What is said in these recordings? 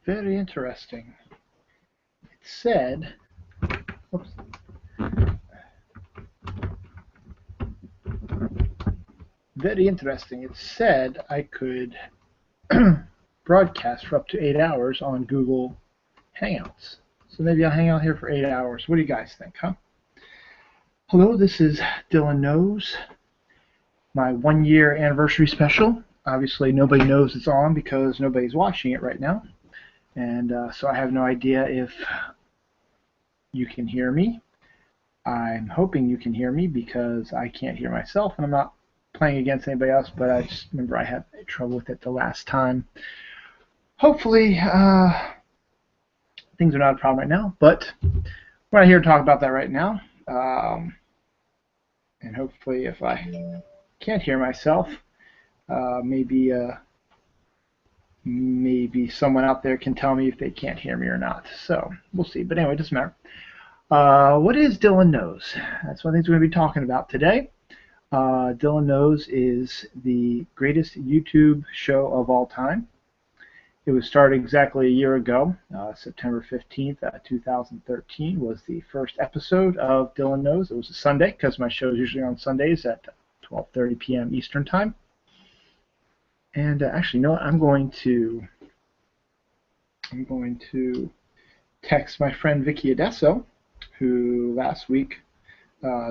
Very interesting. It said, oops, very interesting. It said I could broadcast for up to 8 hours on Google Hangouts. So maybe I'll hang out here for 8 hours. What do you guys think, huh? Hello, this is Dylan Knows, my 1 year anniversary special. Obviously, nobody knows it's on because nobody's watching it right now. And so I have no idea if you can hear me. I'm hoping you can hear me because I can't hear myself, and I'm not playing against anybody else, but I just remember I had trouble with it the last time. Hopefully, things are not a problem right now, but we're not here to talk about that right now. And hopefully, if I can't hear myself, maybe someone out there can tell me if they can't hear me or not. So we'll see. But anyway, it doesn't matter. What is Dylan Knows? That's one of the things we're going to be talking about today. Dylan Knows is the greatest YouTube show of all time. It was started exactly a year ago. September 15th, 2013 was the first episode of Dylan Knows. It was a Sunday because my show is usually on Sundays at 12:30 p.m. Eastern Time. And actually, you know what? I'm going to text my friend Vicky Adesso, who last week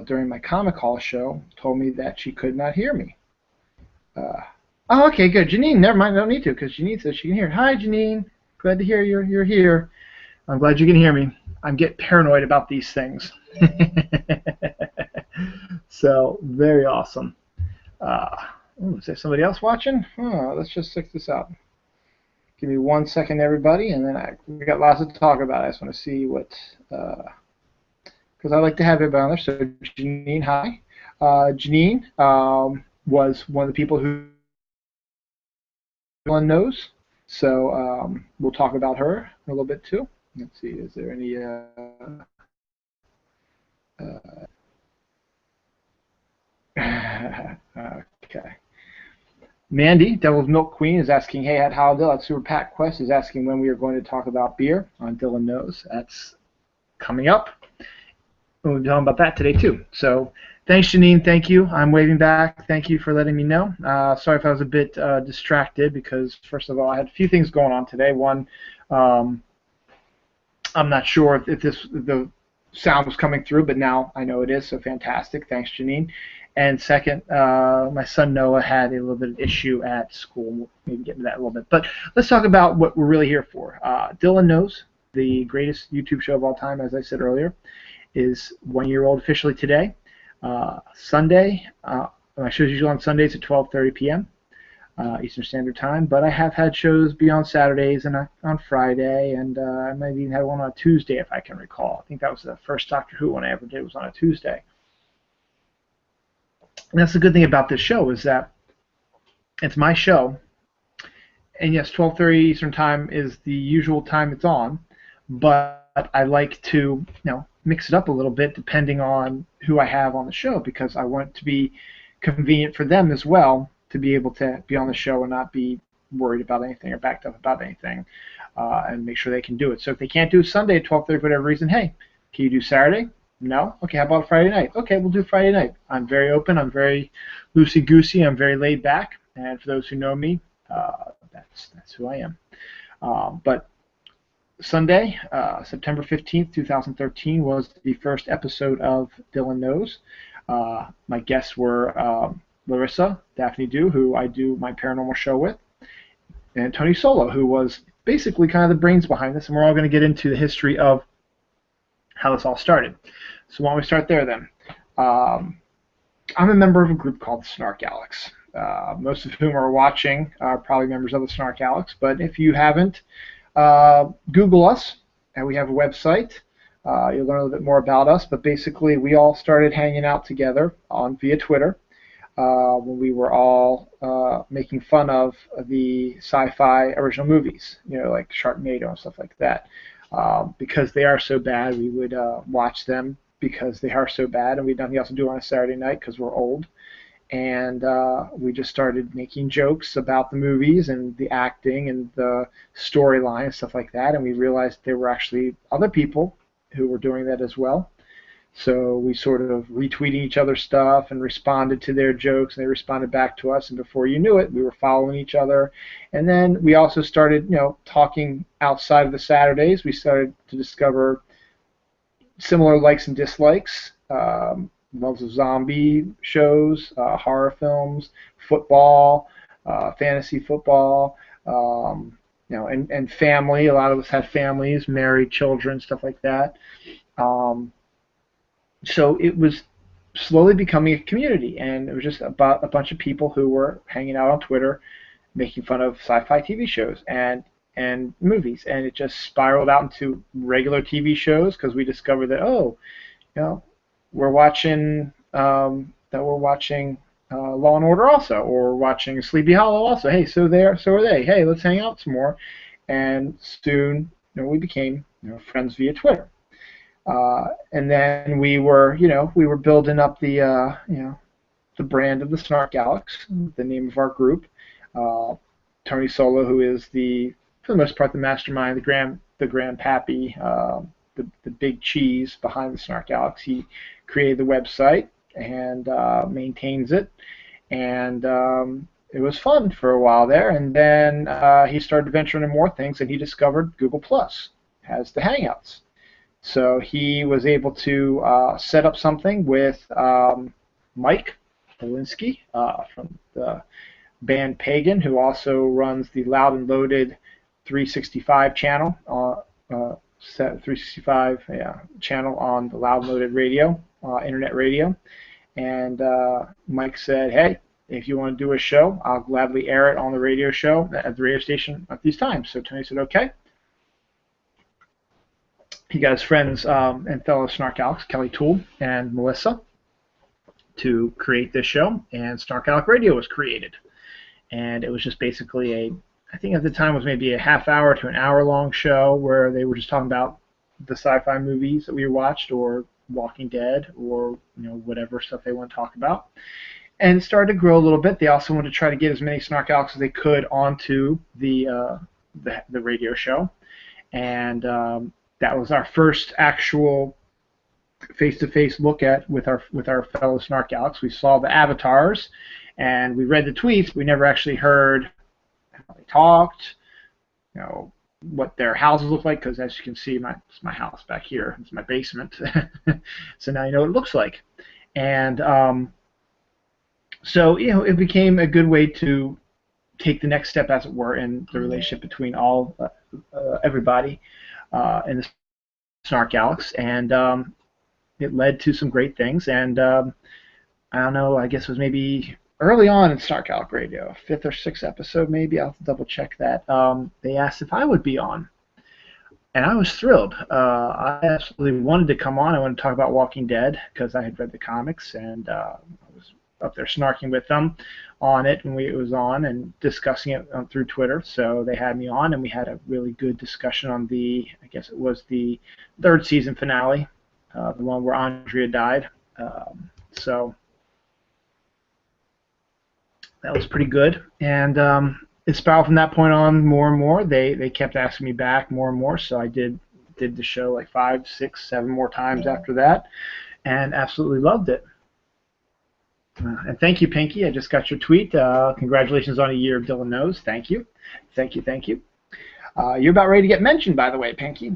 during my Comic Hall show told me that she could not hear me. Oh, okay, good. Janine, never mind. I don't need to because Janine says she can hear. Hi, Janine. Glad to hear you're here. I'm glad you can hear me. I'm getting paranoid about these things. So, very awesome. Is there somebody else watching? Let's just check this out. Give me 1 second, everybody, and then we got lots to talk about. I just want to see what, because I like to have everybody on there. So, Janine, hi. Janine was one of the people who Dylan knows. So we'll talk about her a little bit too. Let's see, is there any okay. Mandy, Devil's Milk Queen, is asking, hey, at Holiday at Super Pat Quest is asking when we are going to talk about beer on Dylan Knows. That's coming up. We'll be talking about that today too. So thanks, Janine. Thank you. I'm waving back. Thank you for letting me know. Sorry if I was a bit distracted because, first of all, I had a few things going on today. One, I'm not sure if the sound was coming through, but now I know it is, so fantastic. Thanks, Janine. And second, my son Noah had a little bit of issue at school. We'll maybe get into that a little bit. But let's talk about what we're really here for. Dylan Knows, the greatest YouTube show of all time, as I said earlier, is 1 year old officially today. Sunday, my show's usually on Sundays at 12:30 p.m. Eastern Standard Time, but I have had shows be on Saturdays and on Friday, and I might even had one on a Tuesday if I can recall. I think that was the first Doctor Who one I ever did was on a Tuesday. And that's the good thing about this show is that it's my show, and yes, 12:30 Eastern Time is the usual time it's on, but I like to mix it up a little bit depending on who I have on the show because I want it to be convenient for them as well to be able to be on the show and not be worried about anything or backed up about anything and make sure they can do it. So if they can't do Sunday at 12:30 for whatever reason, hey, can you do Saturday? No? Okay, how about Friday night? Okay, we'll do Friday night. I'm very open. I'm very loosey-goosey. I'm very laid back. And for those who know me, that's who I am. But Sunday, September 15th, 2013, was the first episode of Dylan Knows. My guests were Larissa, Daphne Dew, who I do my paranormal show with, and Tony Solo, who was basically kind of the brains behind this, and we're all going to get into the history of how this all started. So why don't we start there then? I'm a member of a group called the Snark Alex. Most of whom are watching are probably members of the Snark Alex, but if you haven't, Google us, and we have a website. You'll learn a little bit more about us, but basically we all started hanging out together via Twitter when we were all making fun of the sci-fi original movies, like Sharknado and stuff like that. Because they are so bad, we would watch them because they are so bad, and we had nothing else to do on a Saturday night because we're old. and we just started making jokes about the movies and the acting and the storyline and stuff like that. And we realized there were actually other people who were doing that as well. So we sort of retweeting each other's stuff and responded to their jokes, and they responded back to us. And before you knew it, we were following each other. And then we also started, talking outside of the Saturdays. We started to discover similar likes and dislikes. Loves of zombie shows, horror films, football, fantasy football, and family. A lot of us had families, married, children, stuff like that. Um, so it was slowly becoming a community, and it was just about a bunch of people who were hanging out on Twitter, making fun of sci-fi TV shows and movies, and it just spiraled out into regular TV shows because we discovered that you know, we're watching Law and Order also, or we're watching Sleepy Hollow also. Hey, so are they. Hey, let's hang out some more, and soon we became friends via Twitter. And then we were building up the brand of the Snark Alex, the name of our group. Uh, Tony Solo, who is for the most part, the mastermind, the grandpappy, the big cheese behind the Snark Alex. He created the website and maintains it, and it was fun for a while there. And then he started venturing into more things, and he discovered Google Plus has the Hangouts. So he was able to set up something with Mike Polinsky from the band Pagan, who also runs the Loud and Loaded 365 channel, 365 channel on the Loud and Loaded radio, internet radio. And Mike said, "Hey, if you want to do a show, I'll gladly air it on the radio show at the radio station at these times." So Tony said, "Okay." He got his friends and fellow Snark Alex, Kelly Toole and Melissa, to create this show, and Snark Alex Radio was created. And it was just basically I think at the time it was maybe a half hour to an hour long show where they were just talking about the sci-fi movies that we watched, or Walking Dead, or whatever stuff they want to talk about. And it started to grow a little bit. They also wanted to try to get as many Snark Alex as they could onto the radio show, and that was our first actual face-to-face look at with our fellow Snark Alex. We saw the avatars, and we read the tweets. We never actually heard how they talked, what their houses look like, because as you can see, it's my house back here. It's my basement. So now you know what it looks like. And so it became a good way to take the next step, as it were, in the relationship between everybody in the Snark Alex, and it led to some great things. And I don't know, I guess it was maybe early on in Snark Alex Radio, fifth or sixth episode maybe, I'll have to double check that, they asked if I would be on. And I was thrilled. I absolutely wanted to come on. I wanted to talk about Walking Dead because I had read the comics, and I was up there snarking with them on it when it was on, and discussing it through Twitter. So they had me on, and we had a really good discussion on I guess it was the third season finale, the one where Andrea died. So that was pretty good. And it spiraled from that point on more and more. They kept asking me back more and more, so I did the show like 5, 6, 7 more times after that, and absolutely loved it. And thank you, Pinky. I just got your tweet. Congratulations on a year of Dylan Knows. Thank you. Thank you, thank you. You're about ready to get mentioned, by the way, Pinky.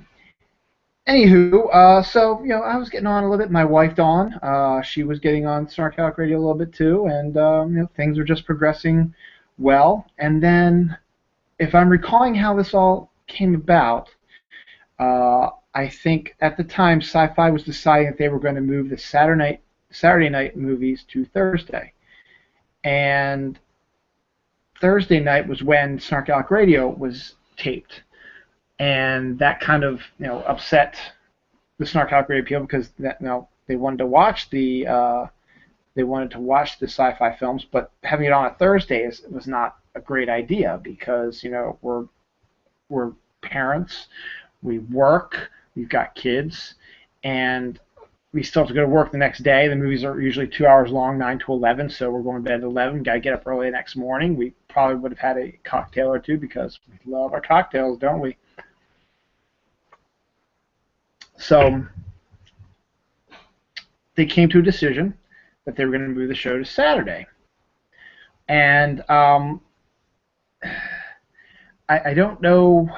Anywho, so, I was getting on a little bit. My wife, Dawn, she was getting on Snark Alex Radio a little bit too, and, things were just progressing well. And then, if I'm recalling how this all came about, I think at the time Sci-Fi was deciding that they were going to move the Saturday night movies to Thursday. And Thursday night was when Snark Alex Radio was taped. And that kind of upset the Snark Alex Radio people, because they wanted to watch the sci-fi films, but having it on a Thursday was not a great idea, because we're parents, we work, we've got kids, and we still have to go to work the next day. The movies are usually 2 hours long, 9 to 11, so we're going to bed at 11. Got to get up early the next morning. We probably would have had a cocktail or two because we love our cocktails, don't we? So they came to a decision that they were going to move the show to Saturday. And I don't know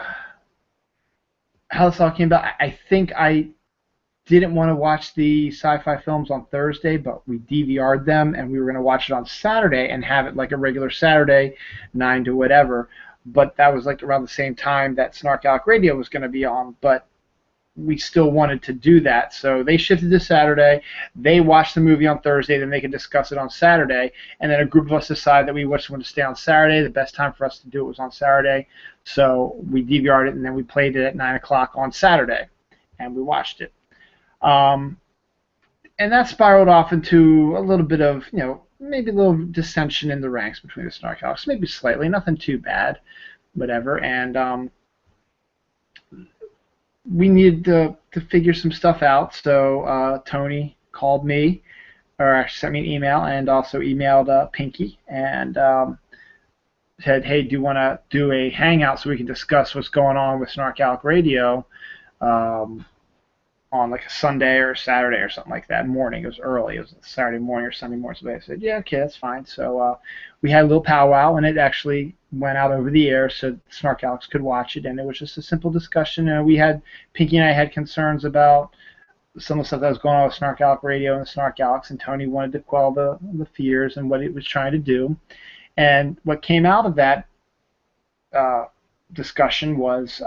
how this all came about. I think I didn't want to watch the sci-fi films on Thursday, but we DVR'd them, and we were going to watch it on Saturday and have it like a regular Saturday, 9 to whatever. But that was like around the same time that Snark Alec Radio was going to be on. But we still wanted to do that, so they shifted to Saturday. They watched the movie on Thursday, then they could discuss it on Saturday, and then a group of us decided that we just wanted to stay on Saturday. The best time for us to do it was on Saturday, so we DVR'd it, and then we played it at 9 o'clock on Saturday, and we watched it. And that spiraled off into a little bit of, maybe a little dissension in the ranks between the Snark Alecs, maybe slightly, nothing too bad, whatever, and we needed to figure some stuff out, so Tony called me, or actually sent me an email, and also emailed Pinky, and said, hey, do you want to do a hangout so we can discuss what's going on with Snark Alec Radio on like a Sunday or Saturday or something like that morning. It was early. It was Saturday morning or Sunday morning. So they said, yeah, okay, that's fine. So we had a little powwow, and it actually went out over the air so Snark Alex could watch it, and it was just a simple discussion. Pinky and I had concerns about some of the stuff that was going on with Snark Alec Radio and Snark Alex, and Tony wanted to quell the fears and what it was trying to do. And what came out of that discussion was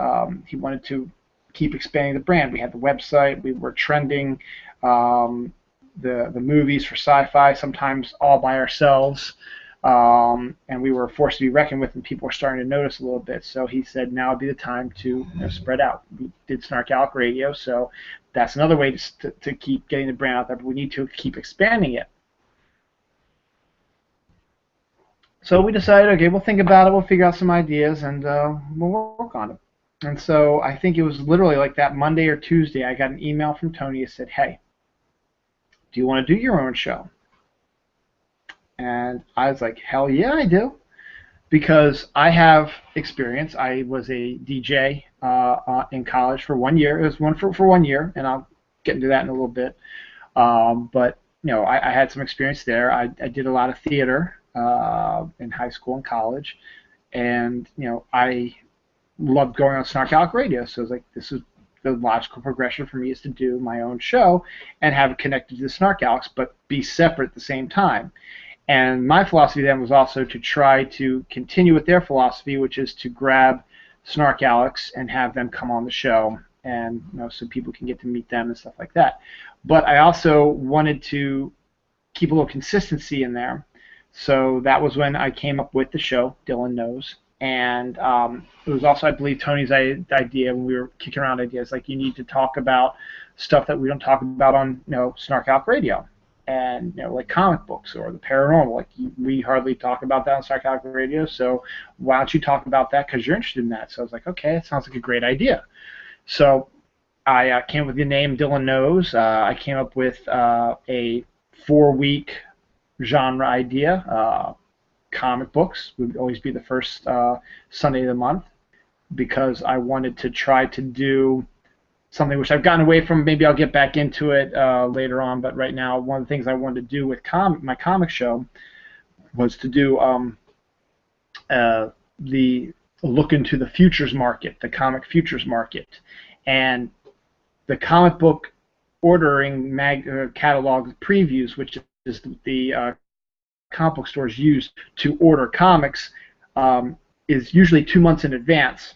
he wanted to keep expanding the brand. We had the website. We were trending the movies for sci-fi, sometimes all by ourselves, and we were forced to be reckoned with, and people were starting to notice a little bit. So he said now would be the time to spread out. We did Snark Alec Radio, so that's another way to keep getting the brand out there, but we need to keep expanding it. So we decided, okay, we'll think about it, we'll figure out some ideas, and we'll work on it. And so I think it was literally like that Monday or Tuesday, I got an email from Tony that said, hey, do you want to do your own show? And I was like, hell yeah, I do. Because I have experience. I was a DJ in college for 1 year. It was one for 1 year, and I'll get into that in a little bit. But I had some experience there. I did a lot of theater in high school and college, and I loved going on Snark Alec Radio. So I was like, this is the logical progression for me, is to do my own show and have it connected to the Snark Alecs, but be separate at the same time. And my philosophy then was also to try to continue with their philosophy, which is to grab Snark Alecs and have them come on the show, and so people can get to meet them and stuff like that. But I also wanted to keep a little consistency in there. So that was when I came up with the show, Dylan Knows. And it was also, I believe, Tony's idea when we were kicking around ideas, like you need to talk about stuff that we don't talk about on Snark Alec Radio, and like comic books or the paranormal. Like we hardly talk about that on Snark Alec Radio, so why don't you talk about that because you're interested in that? So I was like, okay, it sounds like a great idea. So I came up with the name Dylan Knows. I came up with a 4-week genre idea. Comic books would always be the first Sunday of the month, because I wanted to try to do something which I've gotten away from. Maybe I'll get back into it later on, but right now one of the things I wanted to do with my comic show was to do the look into the futures market, the comic futures market, and the comic book ordering catalog previews, which is the comic book stores use to order comics, is usually 2 months in advance.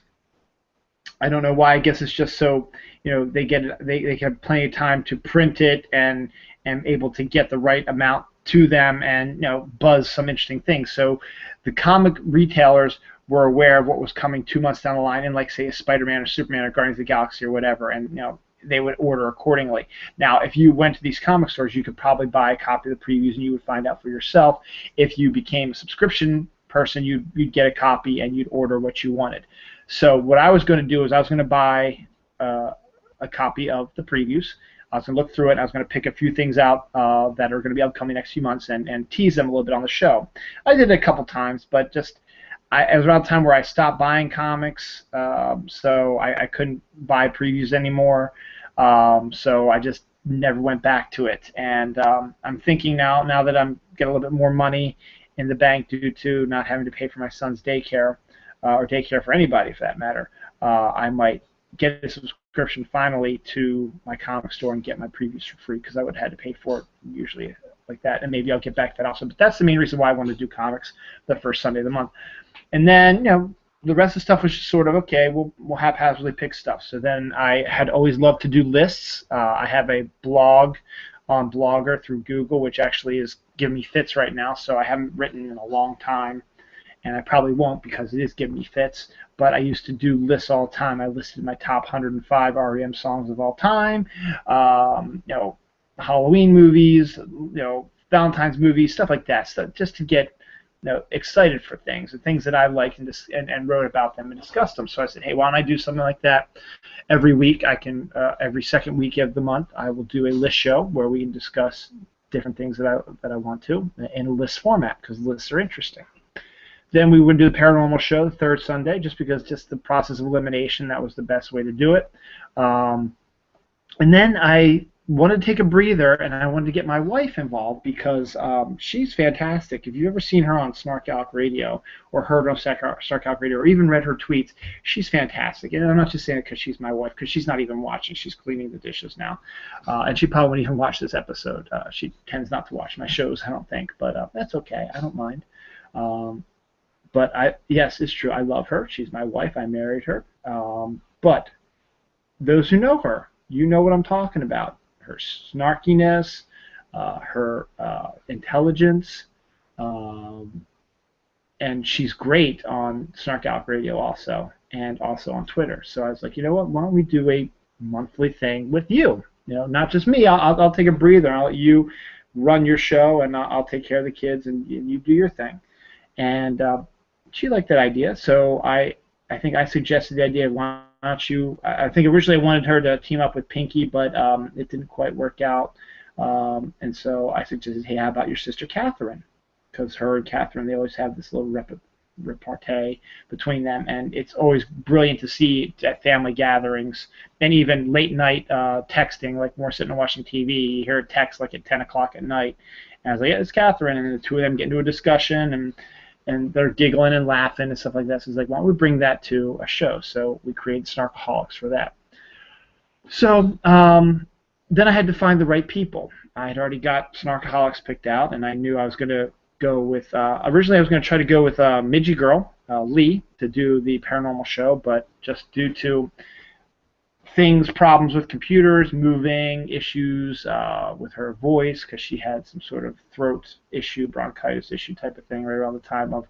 I don't know why. I guess it's just so they have plenty of time to print it and able to get the right amount to them and buzz some interesting things. So the comic retailers were aware of what was coming 2 months down the line, in like say a Spider-Man or Superman or Guardians of the Galaxy or whatever, and they would order accordingly. Now, if you went to these comic stores, you could probably buy a copy of the previews and you would find out for yourself. If you became a subscription person, you'd get a copy and you'd order what you wanted. So what I was going to do is I was going to buy a copy of the previews. I was going to look through it, and I was going to pick a few things out that are going to be upcoming next few months and tease them a little bit on the show. I did it a couple times, but just it was around the time where I stopped buying comics, so I couldn't buy previews anymore. So I just never went back to it. And I'm thinking now that I'm getting a little bit more money in the bank due to not having to pay for my son's daycare, or daycare for anybody for that matter, I might get a subscription finally to my comic store and get my previews for free, because I would have had to pay for it usually like that, and maybe I'll get back to that also. But that's the main reason why I wanted to do comics the first Sunday of the month. And then, the rest of the stuff was just sort of, okay, we'll haphazardly pick stuff. So then I had always loved to do lists. I have a blog on Blogger through Google, which actually is giving me fits right now, so I haven't written in a long time, and I probably won't because it is giving me fits. But I used to do lists all the time. I listed my top 105 REM songs of all time, Halloween movies, Valentine's movies, stuff like that, so just to get excited for things, the things that I liked, and wrote about them and discussed them. So I said, hey, why don't I do something like that every week? I can every second week of the month I will do a list show where we can discuss different things that I want to in a list format, because lists are interesting. Then we would do the paranormal show the third Sunday, just because just the process of elimination, that was the best way to do it. And then I wanted to take a breather, and I wanted to get my wife involved, because she's fantastic. If you've ever seen her on Snark Alec Radio, or heard her on Snark Alec Radio, or even read her tweets, she's fantastic. And I'm not just saying it because she's my wife, because she's not even watching. She's cleaning the dishes now. And she probably won't even watch this episode. She tends not to watch my shows, I don't think. But that's okay. I don't mind. But yes, it's true. I love her. She's my wife. I married her. But those who know her, you know what I'm talking about. Her snarkiness, her intelligence, and she's great on Snark Alec Radio also, and also on Twitter. So I was like, you know what? Why don't we do a monthly thing with you? Not just me. I'll take a breather. I'll let you run your show, and I'll take care of the kids, and you do your thing. And she liked that idea, so I think I suggested the idea of, why don't you? I think originally I wanted her to team up with Pinky, but it didn't quite work out. And so I suggested, hey, how about your sister Catherine? Because her and Catherine, they always have this little repartee between them, and it's always brilliant to see at family gatherings, and even late night texting, like when we're sitting and watching TV, you hear a text like at 10 o'clock at night, and I was like, yeah, it's Catherine, and the two of them get into a discussion, and they're giggling and laughing and stuff like that. So it's like, why don't we bring that to a show? So we created Snarkaholics for that. So then I had to find the right people. I had already got Snarkaholics picked out, and I knew I was going to go with, originally I was going to try to go with Midgie Girl, Lee, to do the paranormal show, but just due to problems with computers, moving, issues with her voice, because she had some sort of throat issue, bronchitis issue type of thing right around the time of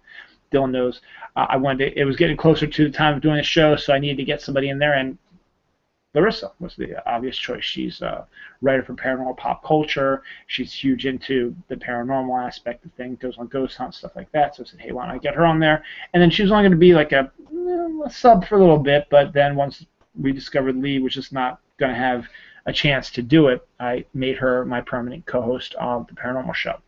Dylan knows. It was getting closer to the time of doing the show, so I needed to get somebody in there, and Larissa was the obvious choice. She's a writer for paranormal pop culture. She's huge into the paranormal aspect of things, goes on ghost hunts, stuff like that. So I said, hey, why don't I get her on there? And then she was only going to be like a sub for a little bit, but then once we discovered Lee was just not going to have a chance to do it, I made her my permanent co-host on the paranormal show.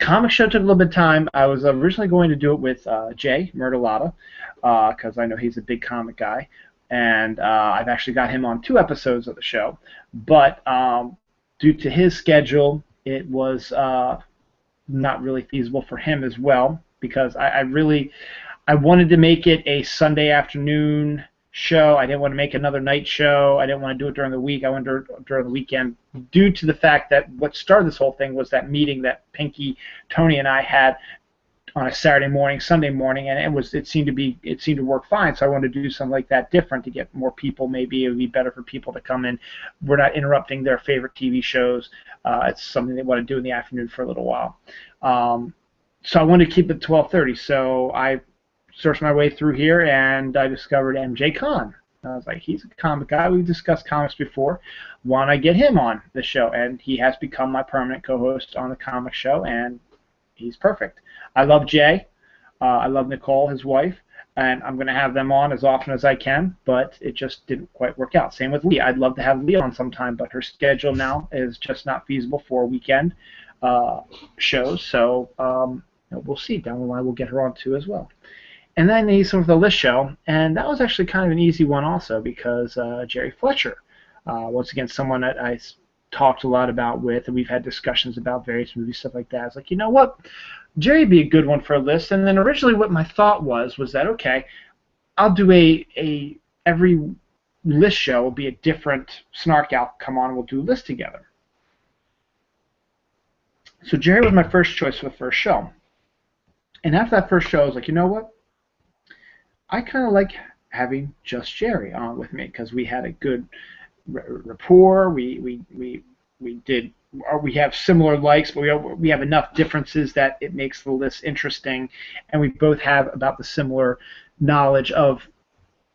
Comic show took a little bit of time. I was originally going to do it with Jay Murdelata, because I know he's a big comic guy, and I've actually got him on 2 episodes of the show, but due to his schedule, it was not really feasible for him as well, because I wanted to make it a Sunday afternoon show. I didn't want to make another night show. I didn't want to do it during the week. I wanted to do it during the weekend, due to the fact that what started this whole thing was that meeting that Pinky, Tony, and I had on a Saturday morning, Sunday morning, and it seemed to work fine. So I wanted to do something like that different to get more people. Maybe it would be better for people to come in. We're not interrupting their favorite TV shows. It's something they want to do in the afternoon for a little while. So I wanted to keep it 12:30. So I searched my way through here, and I discovered MJ Khan. I was like, he's a comic guy. We've discussed comics before. Why don't I get him on the show? And he has become my permanent co-host on the comic show, and he's perfect. I love Jay. I love Nicole, his wife. and I'm going to have them on as often as I can, but it just didn't quite work out. Same with Lee. I'd love to have Lee on sometime, but her schedule now is just not feasible for weekend shows. So we'll see. Down the line, we'll get her on too as well. And then he's with the list show, and that was actually kind of an easy one also because Jerry Fletcher, once again, someone that I talked a lot about with, and we've had discussions about various movies, stuff like that. I was like, you know what? Jerry'd be a good one for a list. And then originally what my thought was that, okay, I'll do every list show will be a different Snark Out. Come on, we'll do a list together. So Jerry was my first choice for the first show. And after that first show, I was like, you know what? I kind of like having just Jerry on with me because we had a good rapport. We have similar likes, but we have enough differences that it makes the list interesting, and we both have about the similar knowledge of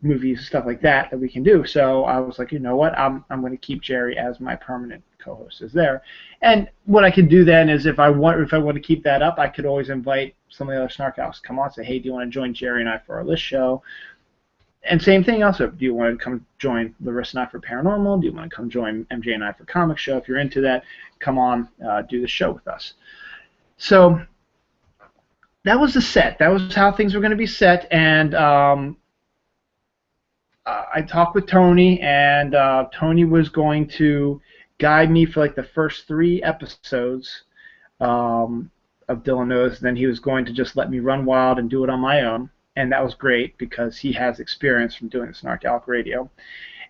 movies and stuff like that we can do. So I was like, you know what, I'm going to keep Jerry as my permanent co-host is there. And what I could do then is if I want to keep that up, I could always invite some of the other Snark Outs to come on and say, hey, do you want to join Jerry and I for our list show? And same thing also, do you want to come join Larissa and I for Paranormal? Do you want to come join MJ and I for Comic Show? If you're into that, come on, do the show with us. So that was the set. That was how things were going to be set. And I talked with Tony, and Tony was going to guide me for like the first 3 episodes of Dylan Knows. Then he was going to just let me run wild and do it on my own. And that was great because he has experience from doing Snark Alec Radio.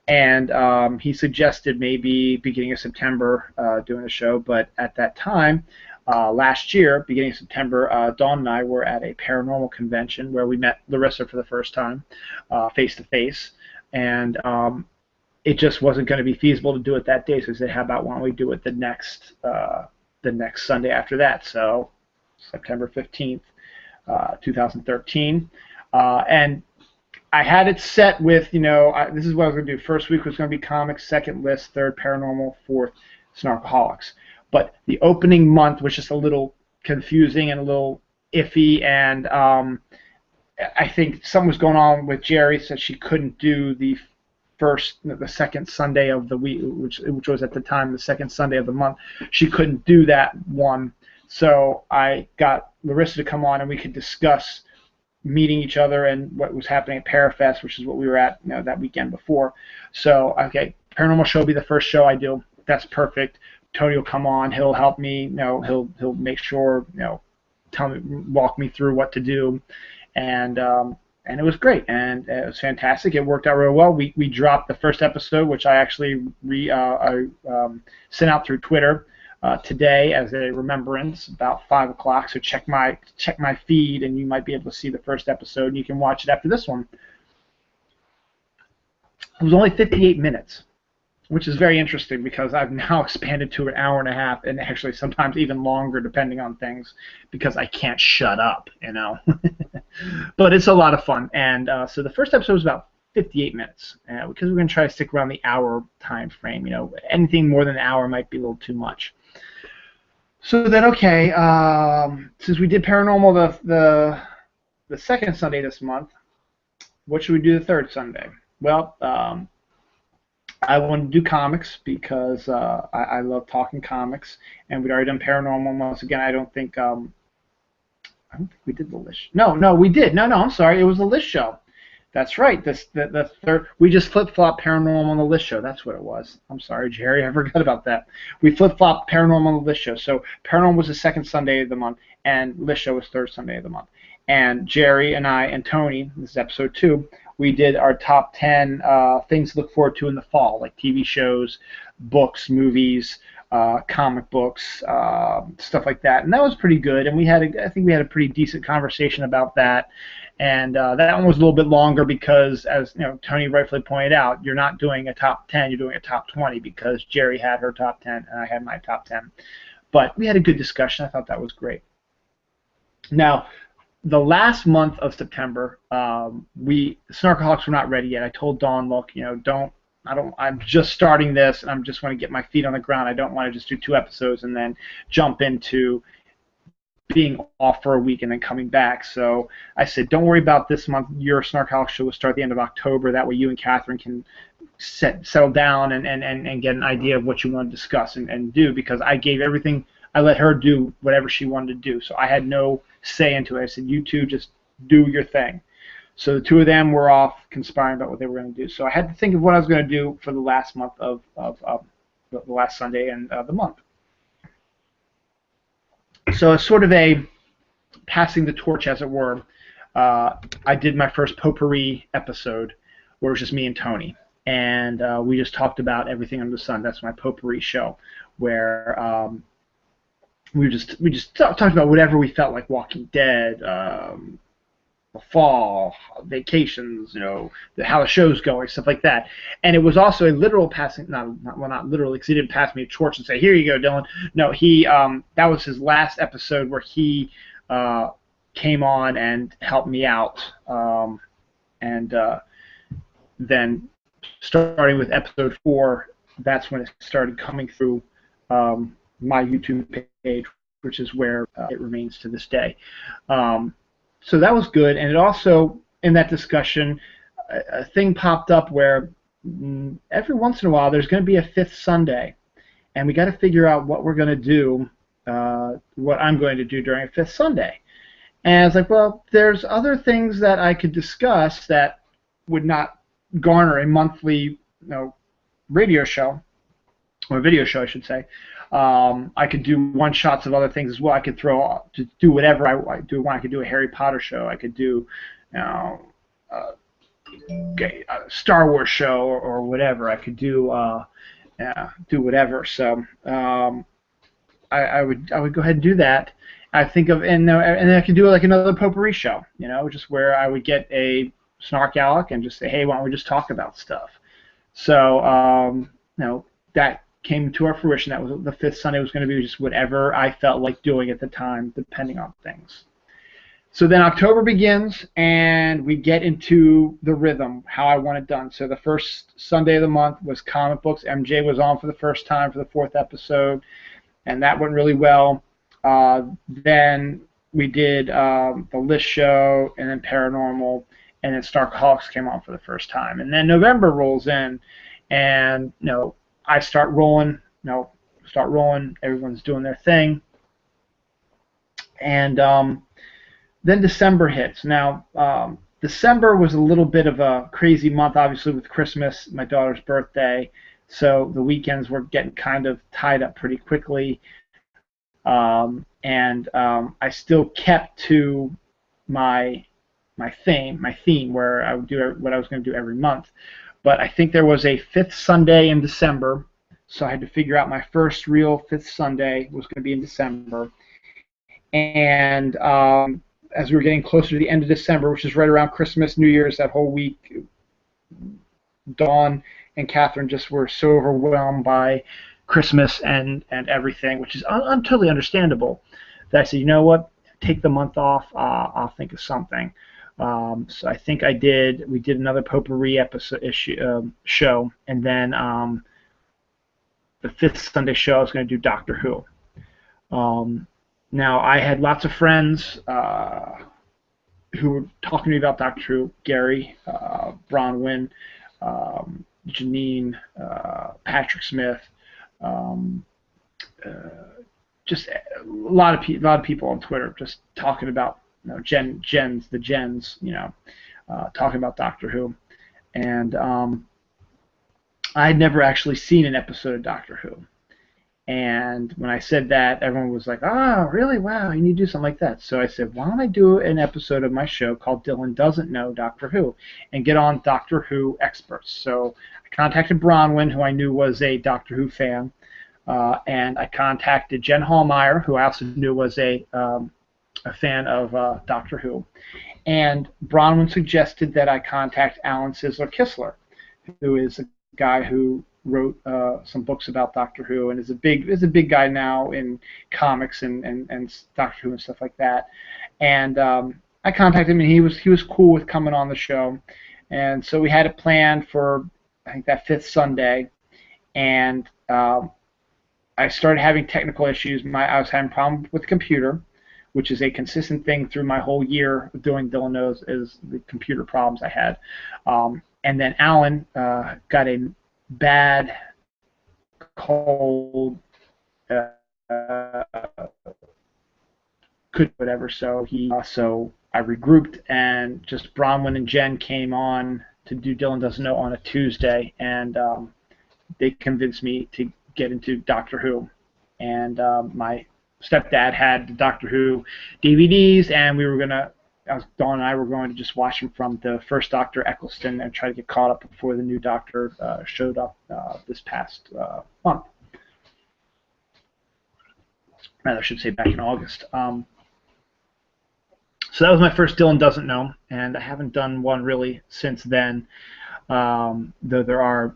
And he suggested maybe beginning of September doing a show, but at that time, last year, beginning of September, Dawn and I were at a paranormal convention where we met Larissa for the first time, face-to-face, and it just wasn't going to be feasible to do it that day, so we said, how about why don't we do it the next Sunday after that, so September 15th, 2013. And I had it set with, this is what I was going to do. First week was going to be comics, second list, third paranormal, fourth Snarkaholics. But the opening month was just a little confusing and a little iffy, and I think something was going on with Jerry, so she couldn't do the second Sunday of the week, which was at the time the second Sunday of the month. She couldn't do that one, so I got Larissa to come on, and we could discuss meeting each other and what was happening at Parafest, which is what we were at that weekend before. So, okay, Paranormal Show will be the first show I do. That's perfect. Tony will come on. He'll help me. He'll make sure, walk me through what to do, and it was great, and it was fantastic. It worked out real well. We dropped the first episode, which I actually sent out through Twitter today as a remembrance about 5 o'clock. So check my feed, and you might be able to see the first episode, and you can watch it after this one. It was only 58 minutes, which is very interesting because I've now expanded to an hour and a half, and actually sometimes even longer depending on things, because I can't shut up, But it's a lot of fun, and so the first episode was about 58 minutes, because we're going to try to stick around the hour time frame. Anything more than an hour might be a little too much. So then, okay, since we did Paranormal the second Sunday this month, what should we do the third Sunday? Well, I want to do comics because I love talking comics, and we'd already done Paranormal. Once again, I don't think we did the list. No, we did. No, I'm sorry. It was the list show. That's right. The third. We just flip-flopped Paranormal on the list show. That's what it was. I'm sorry, Jerry. I forgot about that. We flip-flopped Paranormal on the list show. So Paranormal was the second Sunday of the month, and list show was third Sunday of the month. And Jerry and I and Tony, this is episode 2, we did our top 10 things to look forward to in the fall, like TV shows, books, movies, comic books, stuff like that. And that was pretty good. And I think we had a pretty decent conversation about that. And that one was a little bit longer because, as Tony rightfully pointed out, you're not doing a top 10, you're doing a top 20 because Jerry had her top 10 and I had my top 10. But we had a good discussion. I thought that was great. Now, the last month of September, Snarkaholics were not ready yet. I told Dawn, look, I'm just starting this, and I just want to get my feet on the ground. I don't want to just do 2 episodes and then jump into being off for a week and then coming back. So I said, don't worry about this month. Your Snarkaholic show will start at the end of October. That way you and Catherine can settle down and get an idea of what you want to discuss and do, because I gave everything. I let her do whatever she wanted to do. So I had no say into it. I said, you two just do your thing. So the two of them were off conspiring about what they were going to do. So I had to think of what I was going to do for the last month of the last Sunday and the month. So it's sort of a passing the torch, as it were. I did my first potpourri episode, where it was just me and Tony, and we just talked about everything under the sun. That's my potpourri show, where we just talked about whatever we felt like: Walking Dead, the fall, vacations, how the show's going, stuff like that. And it was also a literal passing, not literally, because he didn't pass me a torch and say, here you go, Dylan. No, he that was his last episode where he came on and helped me out. And then starting with episode 4, that's when it started coming through my YouTube page, which is where it remains to this day. So that was good, and it also, in that discussion, a thing popped up where every once in a while there's going to be a 5th Sunday, and we got to figure out what we're going to do, what I'm going to do during a 5th Sunday. And I was like, well, there's other things that I could discuss that would not garner a monthly, radio show, or a video show, I should say. I could do one-shots of other things as well. I could do whatever I do. I could do a Harry Potter show. I could do, a Star Wars show or whatever. I could do whatever. So I would go ahead and do that. I think of and then I could do like another potpourri show. Just where I would get a Snarkaholic and just say, hey, why don't we just talk about stuff? So that came to our fruition. That was the 5th Sunday was going to be just whatever I felt like doing at the time, depending on things. So then October begins, and we get into the rhythm, how I want it done. So the first Sunday of the month was comic books. MJ was on for the first time for the 4th episode, and that went really well. Then we did the List Show, and then Paranormal, and then Snarkaholics came on for the first time. And then November rolls in, and I start rolling, everyone's doing their thing. And then December hits. Now, December was a little bit of a crazy month, obviously, with Christmas, my daughter's birthday, so the weekends were getting kind of tied up pretty quickly. And I still kept to my theme, where I would do what I was going to do every month. But I think there was a 5th Sunday in December, so I had to figure out my first real 5th Sunday was going to be in December. And as we were getting closer to the end of December, which is right around Christmas, New Year's, that whole week, Dawn and Catherine just were so overwhelmed by Christmas and everything, which is totally understandable, that I said, you know what, take the month off, I'll think of something. So I think we did another potpourri show, and then the 5th Sunday show I was going to do Doctor Who. Now I had lots of friends who were talking to me about Doctor Who: Gary, Bronwyn, Janine, Patrick Smith, just a lot of people on Twitter just talking about the gens, talking about Doctor Who, and I had never actually seen an episode of Doctor Who. And when I said that, everyone was like, oh, really? Wow, you need to do something like that. So I said, why don't I do an episode of my show called Dylan Doesn't Know Doctor Who and get on Doctor Who experts. So I contacted Bronwyn, who I knew was a Doctor Who fan, and I contacted Jen Hallmeyer, who I also knew was a fan of Doctor Who. And Bronwyn suggested that I contact Alan Sizzler-Kistler, who is a guy who wrote some books about Doctor Who and is a big guy now in comics and Doctor Who and stuff like that. And I contacted him, and he was cool with coming on the show. And so we had it planned for, I think, that 5th Sunday. And I started having technical issues. I was having a problem with the computer, which is a consistent thing through my whole year of doing Dylan Knows, is the computer problems I had. And then Alan got a bad cold, uh, could whatever. So I regrouped, and just Bronwyn and Jen came on to do Dylan Doesn't Know on a Tuesday, and they convinced me to get into Doctor Who. And my stepdad had the Doctor Who DVDs, and Dawn and I were going to just watch them from the first Doctor Eccleston and try to get caught up before the new Doctor showed up this past month. Rather, I should say back in August. So that was my first Dylan Doesn't Know, and I haven't done one really since then, though there are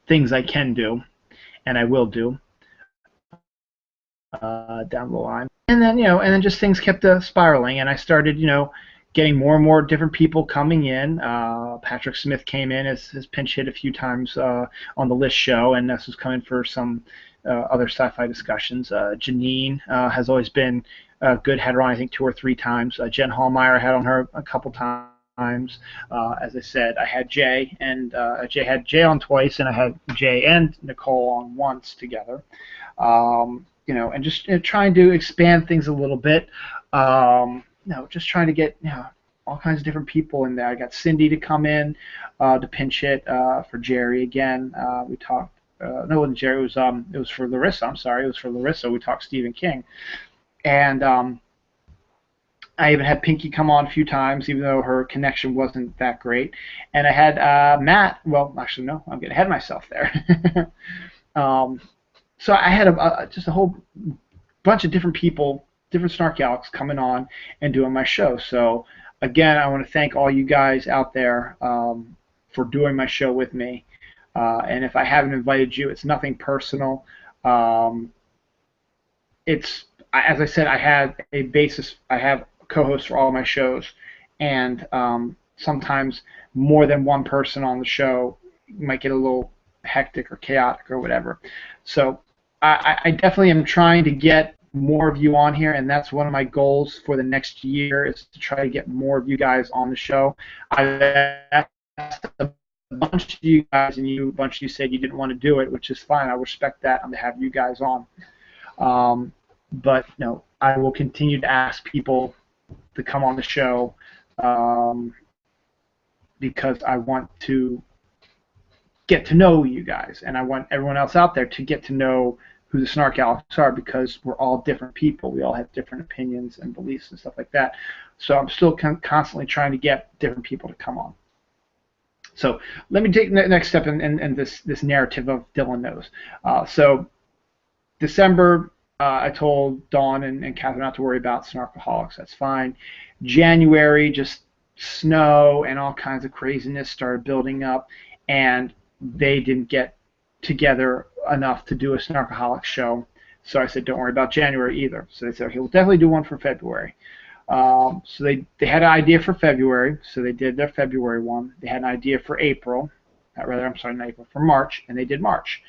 things I can do, and I will do down the line. And then just things kept spiraling, and I started, getting more and more different people coming in. Patrick Smith came in as pinch hit a few times on the List show, and this was coming for some other sci-fi discussions. Janine has always been good, had her on I think 2 or 3 times. Jen Hallmeyer, I had on her a couple times. As I said, I had Jay, and Jay had Jay on twice, and I had Jay and Nicole on once together. And just trying to expand things a little bit. Just trying to get all kinds of different people in there. I got Cindy to come in to pinch hit for Jerry again. We talked. No, it wasn't Jerry. It was for Larissa. I'm sorry, it was for Larissa. We talked Stephen King, and I even had Pinky come on a few times, even though her connection wasn't that great. And I had Matt. Well, actually, no, I'm getting ahead of myself there. So I had just a whole bunch of different people, different Snark Alex coming on and doing my show. So again, I want to thank all you guys out there for doing my show with me. And if I haven't invited you, it's nothing personal. As I said, I have a basis. I have co-hosts for all my shows, and sometimes more than one person on the show might get a little hectic or chaotic or whatever. So I definitely am trying to get more of you on here, and that's one of my goals for the next year, is to try to get more of you guys on the show. I've asked a bunch of you guys, and a bunch of you said you didn't want to do it, which is fine. I respect that. I'm going to have you guys on. But I will continue to ask people to come on the show because I want to get to know you guys, and I want everyone else out there to get to know who the Snark Alex are, because we're all different people. We all have different opinions and beliefs and stuff like that. So I'm still constantly trying to get different people to come on. So let me take the next step in this narrative of Dylan Knows. So December, I told Dawn and Catherine not to worry about Snarkaholics. That's fine. January, just snow and all kinds of craziness started building up, and they didn't get together enough to do a Snarkaholics show. So I said, don't worry about January either. So they said, okay, we'll definitely do one for February. So they had an idea for February, so they did their February one. They had an idea for April, for March, and they did March.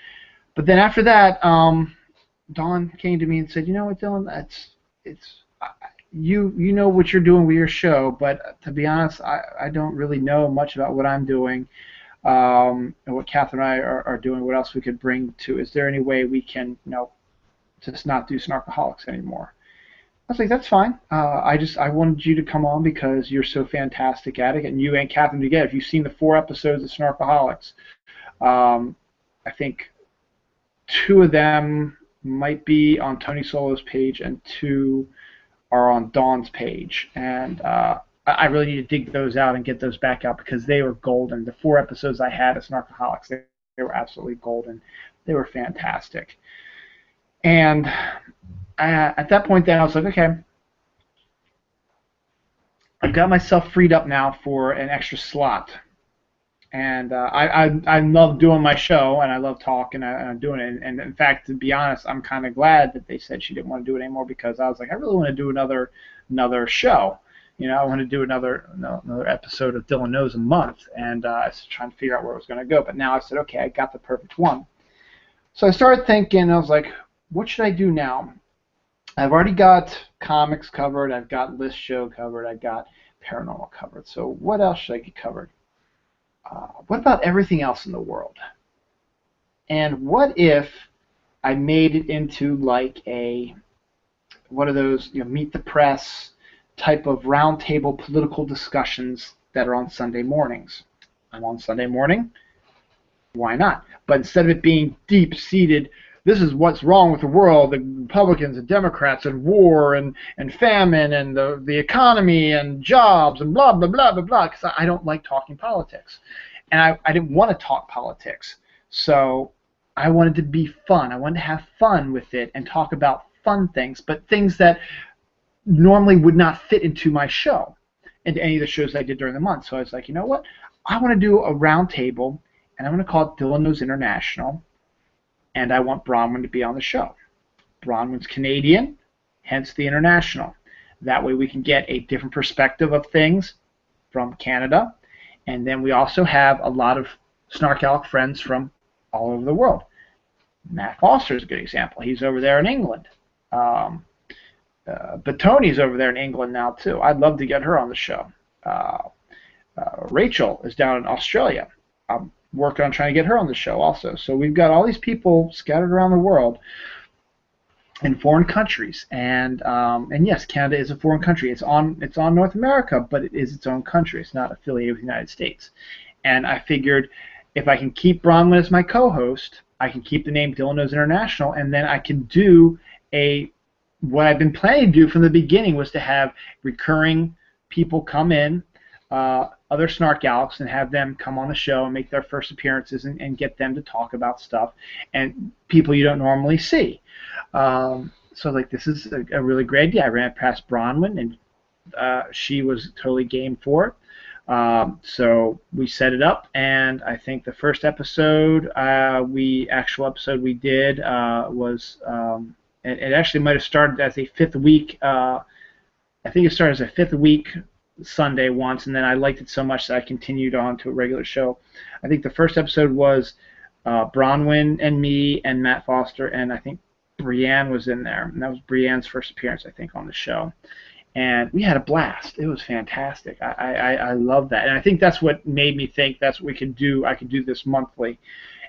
But then after that, Dawn came to me and said, you know what, Dylan, you know what you're doing with your show, but to be honest, I don't really know much about what I'm doing. And what Catherine and I are doing, what else we could bring to. Is there any way we can, just not do Snarkaholics anymore? I was like, that's fine. I wanted you to come on because you're so fantastic at it, and you and Catherine together. If you've seen the 4 episodes of Snarkaholics, I think 2 of them might be on Tony Solo's page, and 2 are on Dawn's page, and I really need to dig those out and get those back out because they were golden. The 4 episodes I had of Snarkaholics, they were absolutely golden. They were fantastic. And at that point then I was like, okay, I've got myself freed up now for an extra slot. And I love doing my show, and I love talking, and I'm doing it. And in fact, to be honest, I'm kind of glad that they said she didn't want to do it anymore, because I was like, I really want to do another show. I want to do another episode of Dylan Knows a month, and I was trying to figure out where it was going to go. But now I said, okay, I got the perfect one. So I started thinking, I was like, what should I do now? I've already got comics covered. I've got list show covered. I've got paranormal covered. So what else should I get covered? What about everything else in the world? And what if I made it into like a one of those meet the press type of roundtable political discussions that are on Sunday mornings? I'm on Sunday morning. Why not? But instead of it being deep seated, this is what's wrong with the world, the Republicans and Democrats and war and famine and the economy and jobs and blah, blah, blah, blah, blah, because I don't like talking politics. And I didn't want to talk politics. So I wanted to be fun. I wanted to have fun with it and talk about fun things, but things that normally would not fit into my show, into any of the shows I did during the month. So I was like, you know what? I want to do a round table, and I'm going to call it Dylan Knows International, and I want Bronwyn to be on the show. Bronwyn's Canadian, hence the international. That way we can get a different perspective of things from Canada, and then we also have a lot of Snark Alec friends from all over the world. Matt Foster is a good example. He's over there in England. But Tony's over there in England now, too. I'd love to get her on the show. Rachel is down in Australia. I'm working on trying to get her on the show also. So we've got all these people scattered around the world in foreign countries. And yes, Canada is a foreign country. It's on North America, but it is its own country. It's not affiliated with the United States. And I figured if I can keep Bronwyn as my co-host, I can keep the name Dylan Knows International, and then I can do what I've been planning to do from the beginning was to have recurring people come in, other Snark Alecs, and have them come on the show and make their first appearances and get them to talk about stuff and people you don't normally see. So like this is a really great idea. I ran it past Bronwyn, and she was totally game for it. So we set it up, and I think the first episode, actual episode we did was, it actually might have started as a fifth week. I think it started as a fifth week Sunday once, and then I liked it so much that I continued on to a regular show. I think the first episode was Bronwyn and me and Matt Foster, and I think Brienne was in there, and that was Brienne's first appearance, I think, on the show. And we had a blast. It was fantastic. I love that, and I think that's what made me think that's what we could do. I could do this monthly,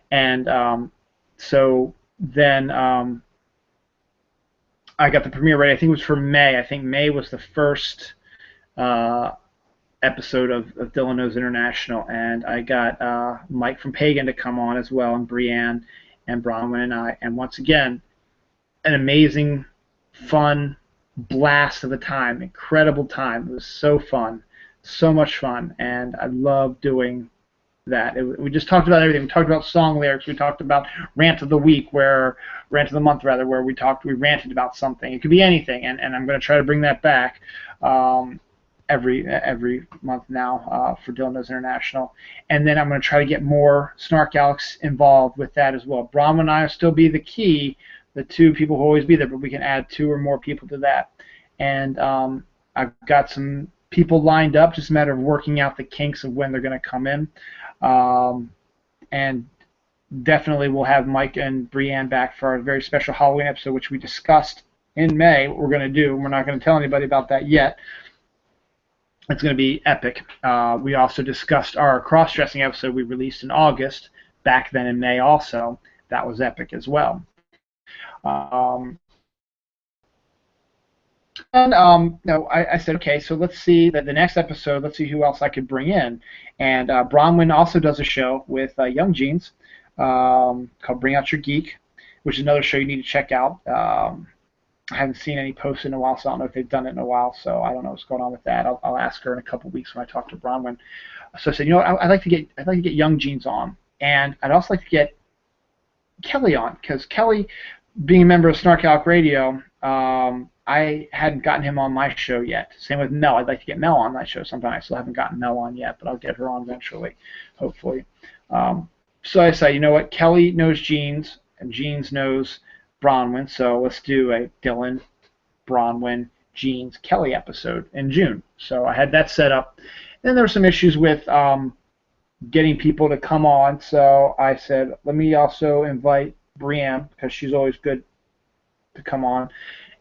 and so then I got the premiere ready. I think it was for May. I think May was the first episode of Dylan Knows International, and I got Mike from Pagan to come on as well, and Brienne and Bronwyn and I, and once again, an amazing, fun blast of a time, incredible time. It was so fun, so much fun, and I love doing that. We just talked about everything. We talked about song lyrics. We talked about rant of the week, rant of the month rather, where we ranted about something. It could be anything, and I'm going to try to bring that back every month now for Dylan Knows International, and then I'm going to try to get more Snark Alecs involved with that as well. Bronwyn and I will still be the key. The two people will always be there, but we can add two or more people to that. And I've got some people lined up, just a matter of working out the kinks of when they're going to come in. And definitely we'll have Mike and Brienne back for our very special Halloween episode, which we discussed in May what we're going to do. We're not going to tell anybody about that yet. It's going to be epic. We also discussed our cross-dressing episode we released in August, back then in May also. That was epic as well. I said, okay, so let's see the next episode. Let's see who else I could bring in. And Bronwyn also does a show with Young Jeans called Bring Out Your Geek, which is another show you need to check out. I haven't seen any posts in a while, so I don't know if they've done it in a while. So I don't know what's going on with that. I'll ask her in a couple of weeks when I talk to Bronwyn. So I said, you know what, I'd like to get Young Jeans on, and I'd also like to get Kelly on, because Kelly, being a member of Snark Alec Radio, I hadn't gotten him on my show yet. Same with Mel. I'd like to get Mel on my show sometime. I still haven't gotten Mel on yet, but I'll get her on eventually, hopefully. So I say, you know what? Kelly knows Jeans, and Jeans knows Bronwyn, so let's do a Dylan, Bronwyn, Jeans, Kelly episode in June. So I had that set up. Then there were some issues with getting people to come on, so I said, let me also invite Brienne, because she's always good to come on.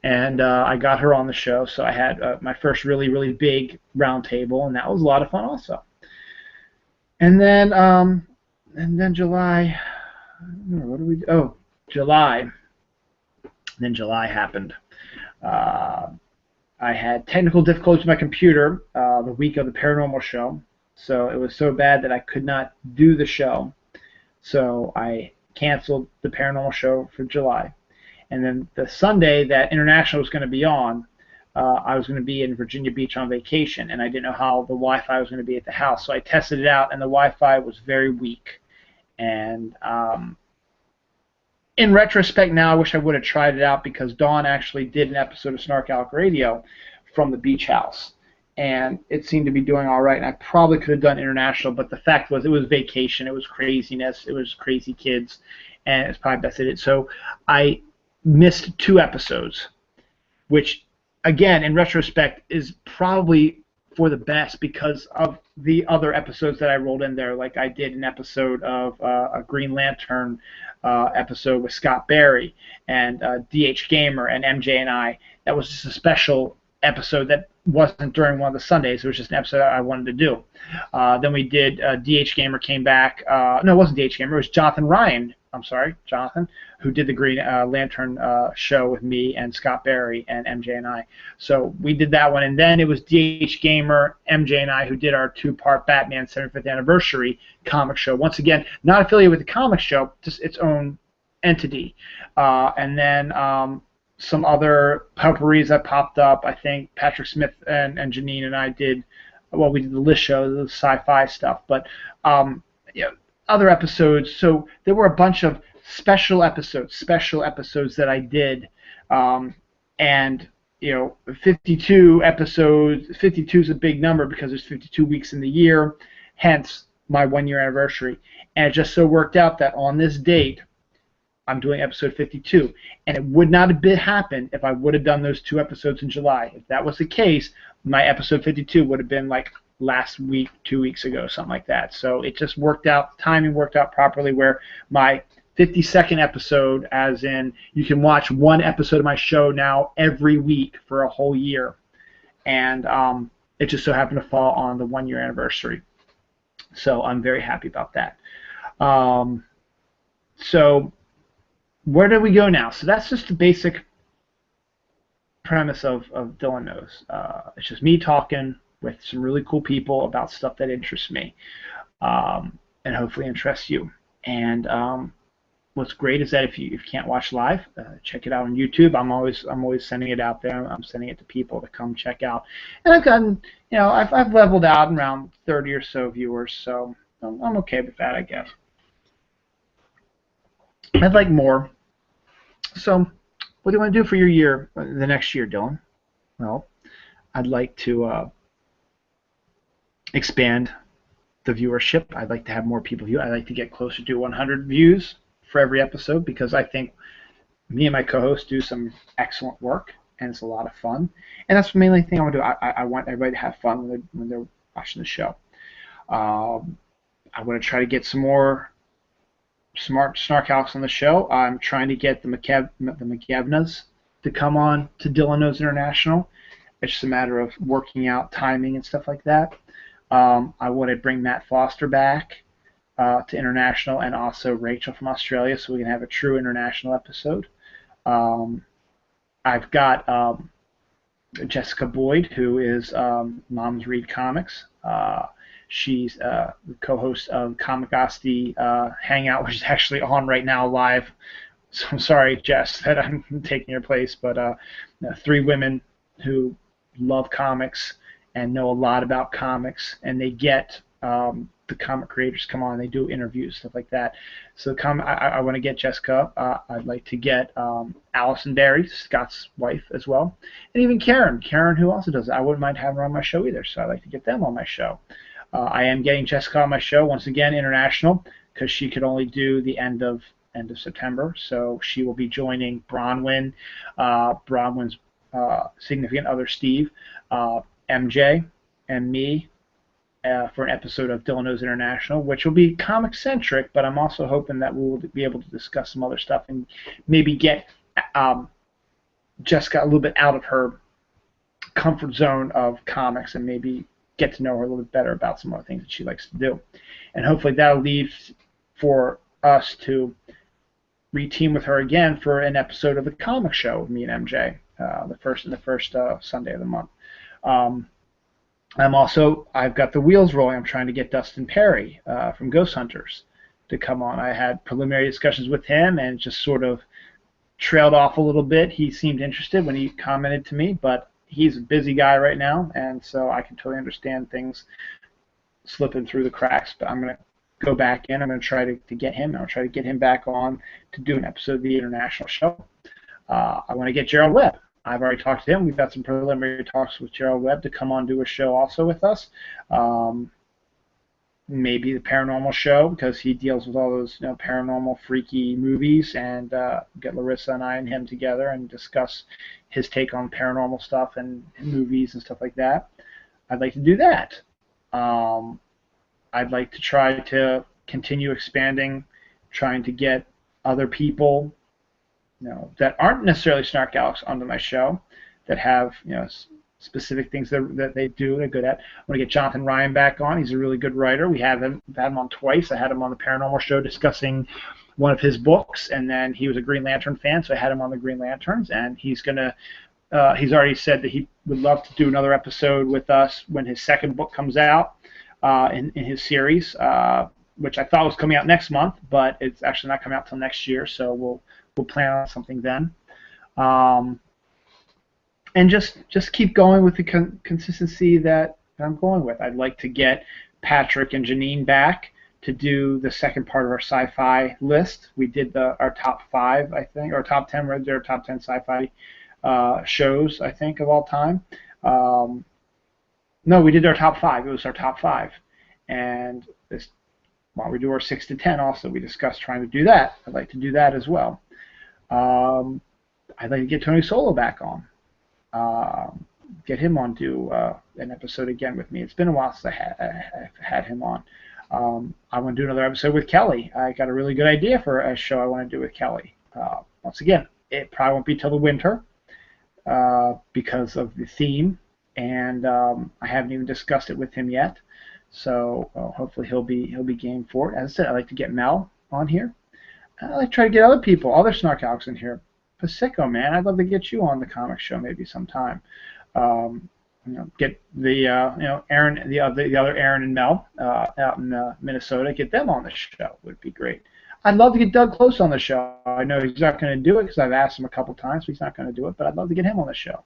and I got her on the show. So I had my first really big round table, and that was a lot of fun also. And then July. What do we? Oh, July. Then July happened. Uh, I had technical difficulties with my computer the week of the paranormal show, so it was so bad that I could not do the show. So I canceled the paranormal show for July. And then the Sunday that International was going to be on, I was going to be in Virginia Beach on vacation, and I didn't know how the Wi-Fi was going to be at the house. So I tested it out, and the Wi-Fi was very weak. And in retrospect now, I wish I would have tried it out because Dawn actually did an episode of Snark Alec Radio from the beach house. And it seemed to be doing all right, and I probably could have done international, but the fact was it was vacation, it was craziness, it was crazy kids, and it's probably best I did. So I missed 2 episodes, which, again, in retrospect, is probably for the best because of the other episodes that I rolled in there. Like I did an episode of a Green Lantern episode with Scott Barry and DH Gamer and MJ and I. That was just a special episode that wasn't during one of the Sundays. It was just an episode I wanted to do. Then we did DH Gamer came back. No, it wasn't DH Gamer. It was Jonathan Ryan. I'm sorry, Jonathan, who did the Green Lantern show with me and Scott Barry and MJ and I. So we did that one, and then it was DH Gamer, MJ, and I who did our 2-part Batman 75th anniversary comic show. Once again, not affiliated with the comic show, just its own entity. And then some other potpourris that popped up. I think Patrick Smith and Janine and I did, well, we did the list show, the sci-fi stuff, but other episodes. So there were a bunch of special episodes that I did, and 52 episodes. 52 is a big number because there's 52 weeks in the year, hence my 1-year anniversary. And it just so worked out that on this date, I'm doing episode 52, and it would not have happened if I would have done those 2 episodes in July. If that was the case, my episode 52 would have been like last week, 2 weeks ago, something like that. So it just worked out, timing worked out properly where my 52nd episode, as in you can watch 1 episode of my show now every week for a whole year. And it just so happened to fall on the 1-year anniversary. So I'm very happy about that. So where do we go now? So that's just the basic premise of Dylan Knows. It's just me talking with some really cool people about stuff that interests me, and hopefully interests you. And what's great is that if you can't watch live, check it out on YouTube. I'm always sending it out there. I'm sending it to people to come check out. And I've gotten, I've leveled out around 30 or so viewers, so I'm okay with that, I guess. I'd like more. So, what do you want to do for your year, the next year, Dylan? Well, I'd like to expand the viewership. I'd like to have more people view. I'd like to get closer to 100 views for every episode because I think me and my co-host do some excellent work, and it's a lot of fun. And that's the main thing I want to do. I want everybody to have fun when they're watching the show. I want to try to get some more smart snarkaholics on the show. I'm trying to get the McKevnas to come on to Dylan Knows International. It's just a matter of working out timing and stuff like that. I want to bring Matt Foster back to International, and also Rachel from Australia, so we can have a true international episode. I've got Jessica Boyd, who is Moms Read Comics. She's the co-host of Comicosity Hangout, which is actually on right now live. So I'm sorry, Jess, that I'm taking your place, but 3 women who love comics and know a lot about comics, and they get the comic creators come on, they do interviews, stuff like that. So I want to get Jessica. I'd like to get Allison Berry, Scott's wife, as well, and even Karen, who also does it. I wouldn't mind having her on my show either, so I'd like to get them on my show. I am getting Jessica on my show once again, international, because she could only do the end of September, so she will be joining Bronwyn, Bronwyn's significant other Steve, MJ, and me for an episode of Dylan Knows International, which will be comic-centric, but I'm also hoping that we will be able to discuss some other stuff and maybe get just got a little bit out of her comfort zone of comics and maybe get to know her a little bit better about some of the things that she likes to do. And hopefully that'll lead for us to re-team with her again for an episode of the comic show with me and MJ, the first Sunday of the month. I've got the wheels rolling. I'm trying to get Dustin Perry from Ghost Hunters to come on. I had preliminary discussions with him and just sort of trailed off a little bit. He seemed interested when he commented to me, but he's a busy guy right now, and so I can totally understand things slipping through the cracks. But I'm going to go back in. I'm going to try to get him. I'll try to get him back on to do an episode of the international show. I want to get Gerald Webb. I've already talked to him. We've got some preliminary talks with Gerald Webb to come on do a show also with us. Maybe the paranormal show, because he deals with all those paranormal freaky movies, and get Larissa and I and him together and discuss his take on paranormal stuff and movies and stuff like that. I'd like to do that. I'd like to try to continue expanding, trying to get other people that aren't necessarily Snark Alex onto my show, that have specific things that they do, they're good at. I want to get Jonathan Ryan back on. He's a really good writer. We've had him on twice. I had him on the Paranormal Show discussing one of his books, and then he was a Green Lantern fan, so I had him on the Green Lanterns, and he's already said that he would love to do another episode with us when his second book comes out in his series, which I thought was coming out next month, but it's actually not coming out till next year, so we'll plan on something then. And just keep going with the consistency that I'm going with. I'd like to get Patrick and Janine back to do the second part of our sci-fi list. We did our top 5, I think, or top 10. We did our top 10 sci-fi shows, I think, of all time. No, we did our top 5. It was our top 5. And while we do our 6 to 10 also, we discussed trying to do that. I'd like to do that as well. I'd like to get Tony Solo back on. Get him on do an episode again with me. It's been a while since I've had him on. I want to do another episode with Kelly. I got a really good idea for a show I want to do with Kelly. Once again, it probably won't be till the winter because of the theme, and I haven't even discussed it with him yet. So hopefully he'll be game for it. As I said, I'd like to get Mel on here. I'd like to try to get other people, other Snark Alex in here. Pacifico, man, I'd love to get you on the comic show maybe sometime. Get the Aaron, the other Aaron and Mel out in Minnesota. Get them on the show would be great. I'd love to get Doug Close on the show. I know he's not going to do it because I've asked him a couple times. So he's not going to do it, but I'd love to get him on the show.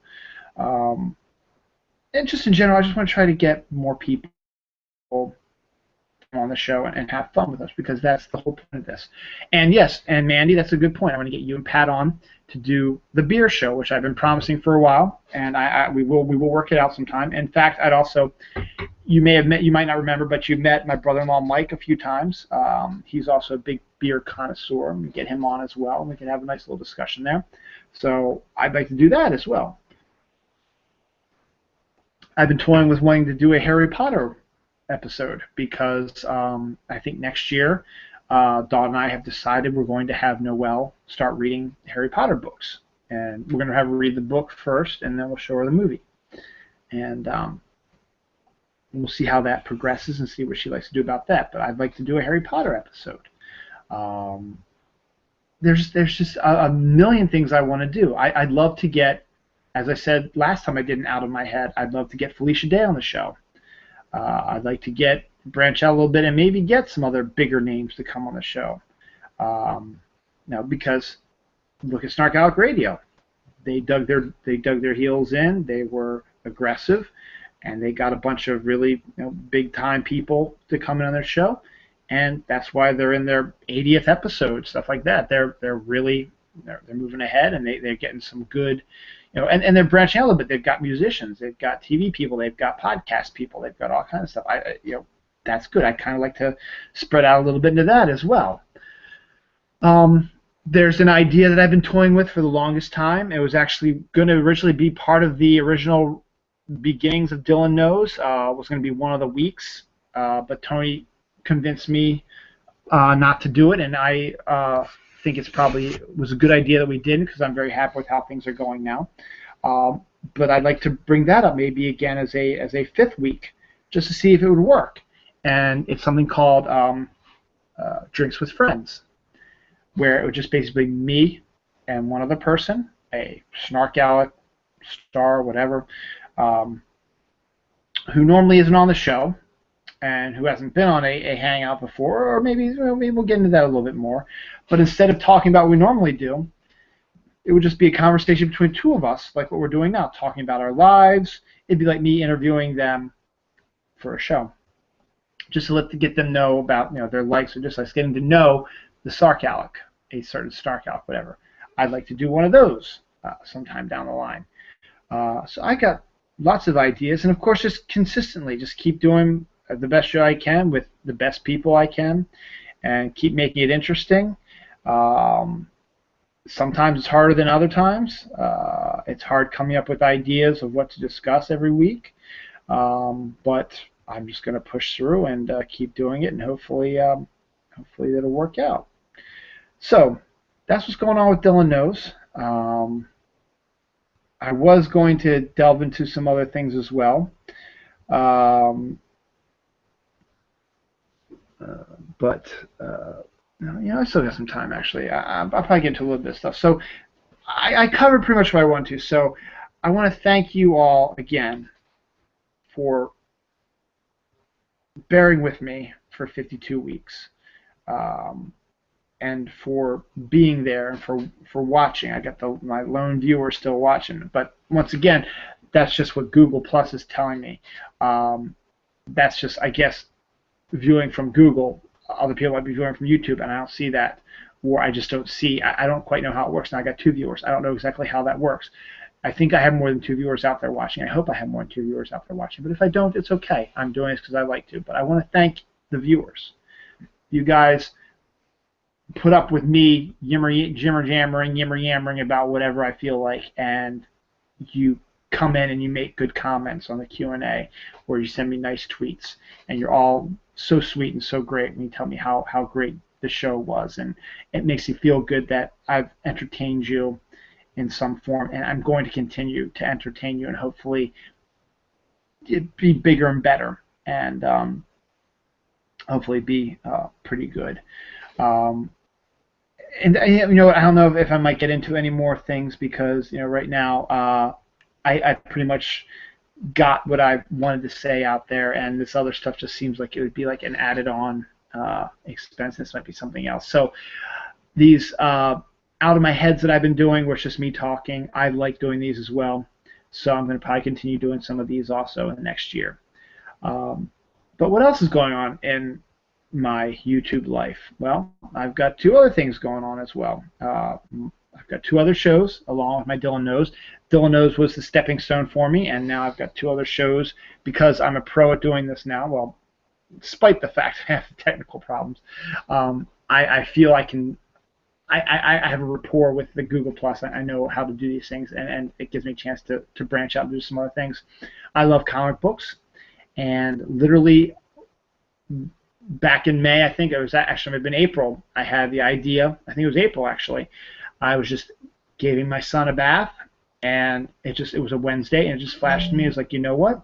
And just in general, I just want to try to get more people on the show and have fun with us, because that's the whole point of this. And yes, and Mandy, that's a good point. I want to get you and Pat on to do the beer show, which I've been promising for a while, and we will work it out sometime. In fact, you might not remember, but you met my brother-in-law Mike a few times. He's also a big beer connoisseur. We get him on as well, and we can have a nice little discussion there. So I'd like to do that as well. I've been toying with wanting to do a Harry Potter episode, because I think next year Dawn and I have decided we're going to have Noelle start reading Harry Potter books, and we're going to have her read the book first, and then we'll show her the movie, and we'll see how that progresses and see what she likes to do about that. But I'd like to do a Harry Potter episode. There's just a million things I want to do. I'd love to get, as I said last time I did an Out of My Head, I'd love to get Felicia Day on the show. I'd like to branch out a little bit and maybe get some other bigger names to come on the show. Because look at Snark Alex Radio. They dug their heels in. They were aggressive, and they got a bunch of really big time people to come in on their show, and that's why they're in their 80th episode, stuff like that. They're moving ahead, and they're getting some good. And they're branching out a little bit. They've got musicians, they've got TV people, they've got podcast people, they've got all kinds of stuff. That's good. I kind of like to spread out a little bit into that as well. There's an idea that I've been toying with for the longest time. It was actually going to originally be part of the original beginnings of Dylan Knows. It was going to be one of the weeks, but Tony convinced me not to do it, and I think it's probably was a good idea that we didn't, because I'm very happy with how things are going now. But I'd like to bring that up maybe again as a fifth week, just to see if it would work. And it's something called Drinks with Friends, where it would just basically me and one other person, a snark aleck, star, whatever, who normally isn't on the show and who hasn't been on a hangout before, or maybe we'll get into that a little bit more. But instead of talking about what we normally do, it would just be a conversation between two of us, like what we're doing now, talking about our lives. It'd be like me interviewing them for a show, just to get them know about their likes or dislikes, getting to know the Sark Alec, a certain Stark Alec, whatever. I'd like to do one of those sometime down the line. So I got lots of ideas, and of course, just consistently, just keep doing the best show I can with the best people I can, and keep making it interesting. Sometimes it's harder than other times. It's hard coming up with ideas of what to discuss every week, but I'm just going to push through and keep doing it, and hopefully that'll work out. So that's what's going on with Dylan Knows. I was going to delve into some other things as well, but I still got some time, actually. I'll probably get into a little bit of stuff. So I covered pretty much what I want to. So I want to thank you all again for bearing with me for 52 weeks, and for being there, and for watching. I got my lone viewer still watching, but once again, that's just what Google Plus is telling me. That's just, I guess, viewing from Google. Other people might be viewing from YouTube, and I don't see that, or I just don't see. I don't quite know how it works. Now I got 2 viewers. I don't know exactly how that works. I think I have more than 2 viewers out there watching. I hope I have more than 2 viewers out there watching. But if I don't, it's okay. I'm doing this because I like to. But I want to thank the viewers. You guys put up with me yammering about whatever I feel like, and you come in and you make good comments on the Q&A, or you send me nice tweets, and you're all so sweet and so great when you tell me how great the show was, and it makes me feel good that I've entertained you in some form, and I'm going to continue to entertain you, and hopefully it be bigger and better, and hopefully be pretty good. And I don't know if I might get into any more things, because right now I pretty much got what I wanted to say out there, and this other stuff just seems like it would be like an added-on expense. This might be something else. So these out of my heads that I've been doing, where it's just me talking, I like doing these as well. So I'm going to probably continue doing some of these also in the next year. But what else is going on in my YouTube life? Well, I've got 2 other things going on as well. I've got 2 other shows along with my Dylan Knows. Dylan Knows was the stepping stone for me, and now I've got 2 other shows because I'm a pro at doing this now. Well, despite the fact I have technical problems, I feel I can. I have a rapport with the Google Plus. I know how to do these things, and it gives me a chance to branch out and do some other things. I love comic books, and literally back in May, I think it was actually, it might have been April, I had the idea. I think it was April, actually. I was just giving my son a bath, and it was a Wednesday, and it just flashed to me. It was like, you know what?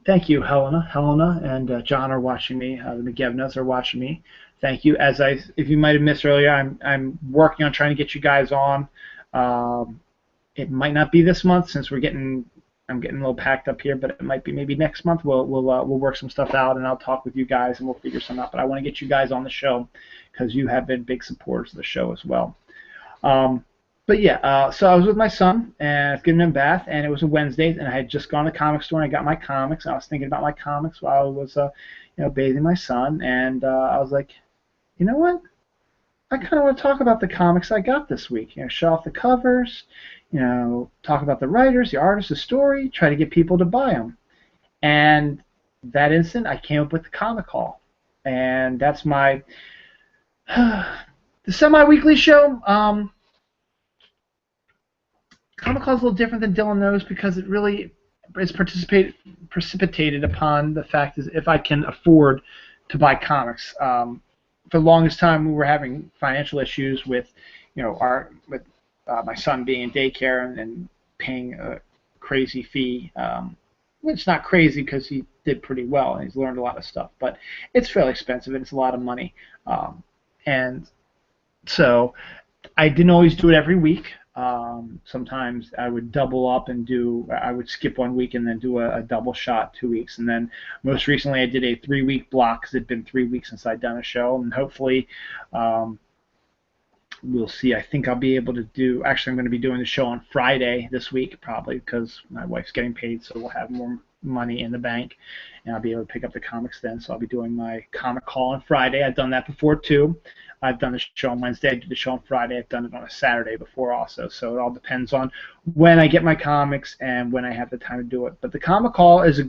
Thank you, Helena and John are watching me. The McGevnas are watching me. Thank you. If you might have missed earlier, I'm working on trying to get you guys on. It might not be this month, since I'm getting a little packed up here, but it might be maybe next month. We'll work some stuff out, and I'll talk with you guys, and we'll figure something out. But I want to get you guys on the show because you have been big supporters of the show as well. But yeah, so I was with my son, and I was giving him a bath, and it was a Wednesday, and I had just gone to the comic store, and I got my comics, and I was thinking about my comics while I was bathing my son, and I was like, you know what? I kind of want to talk about the comics I got this week. Show off the covers, talk about the writers, the artists, the story, try to get people to buy them. And that instant, I came up with the Comic Haul, and that's my the semi-weekly show. Comic Haul is a little different than Dylan Knows because it really is precipitated upon the fact is if I can afford to buy comics. for the longest time we were having financial issues with, our with my son being in daycare and paying a crazy fee. It's not crazy because he did pretty well and he's learned a lot of stuff, but it's fairly expensive and it's a lot of money. And so I didn't always do it every week. Sometimes I would double up and I would skip 1 week and then do a double shot 2 weeks. And then most recently I did a 3 week block because it'd been 3 weeks since I'd done a show. And hopefully, we'll see. I think I'll be able to actually I'm going to be doing the show on Friday this week probably because my wife's getting paid, so we'll have more money in the bank and I'll be able to pick up the comics then. So I'll be doing my comic call on Friday. I've done that before too. I've done the show on Wednesday. I did the show on Friday. I've done it on a Saturday before also. So it all depends on when I get my comics and when I have the time to do it. But the comic call is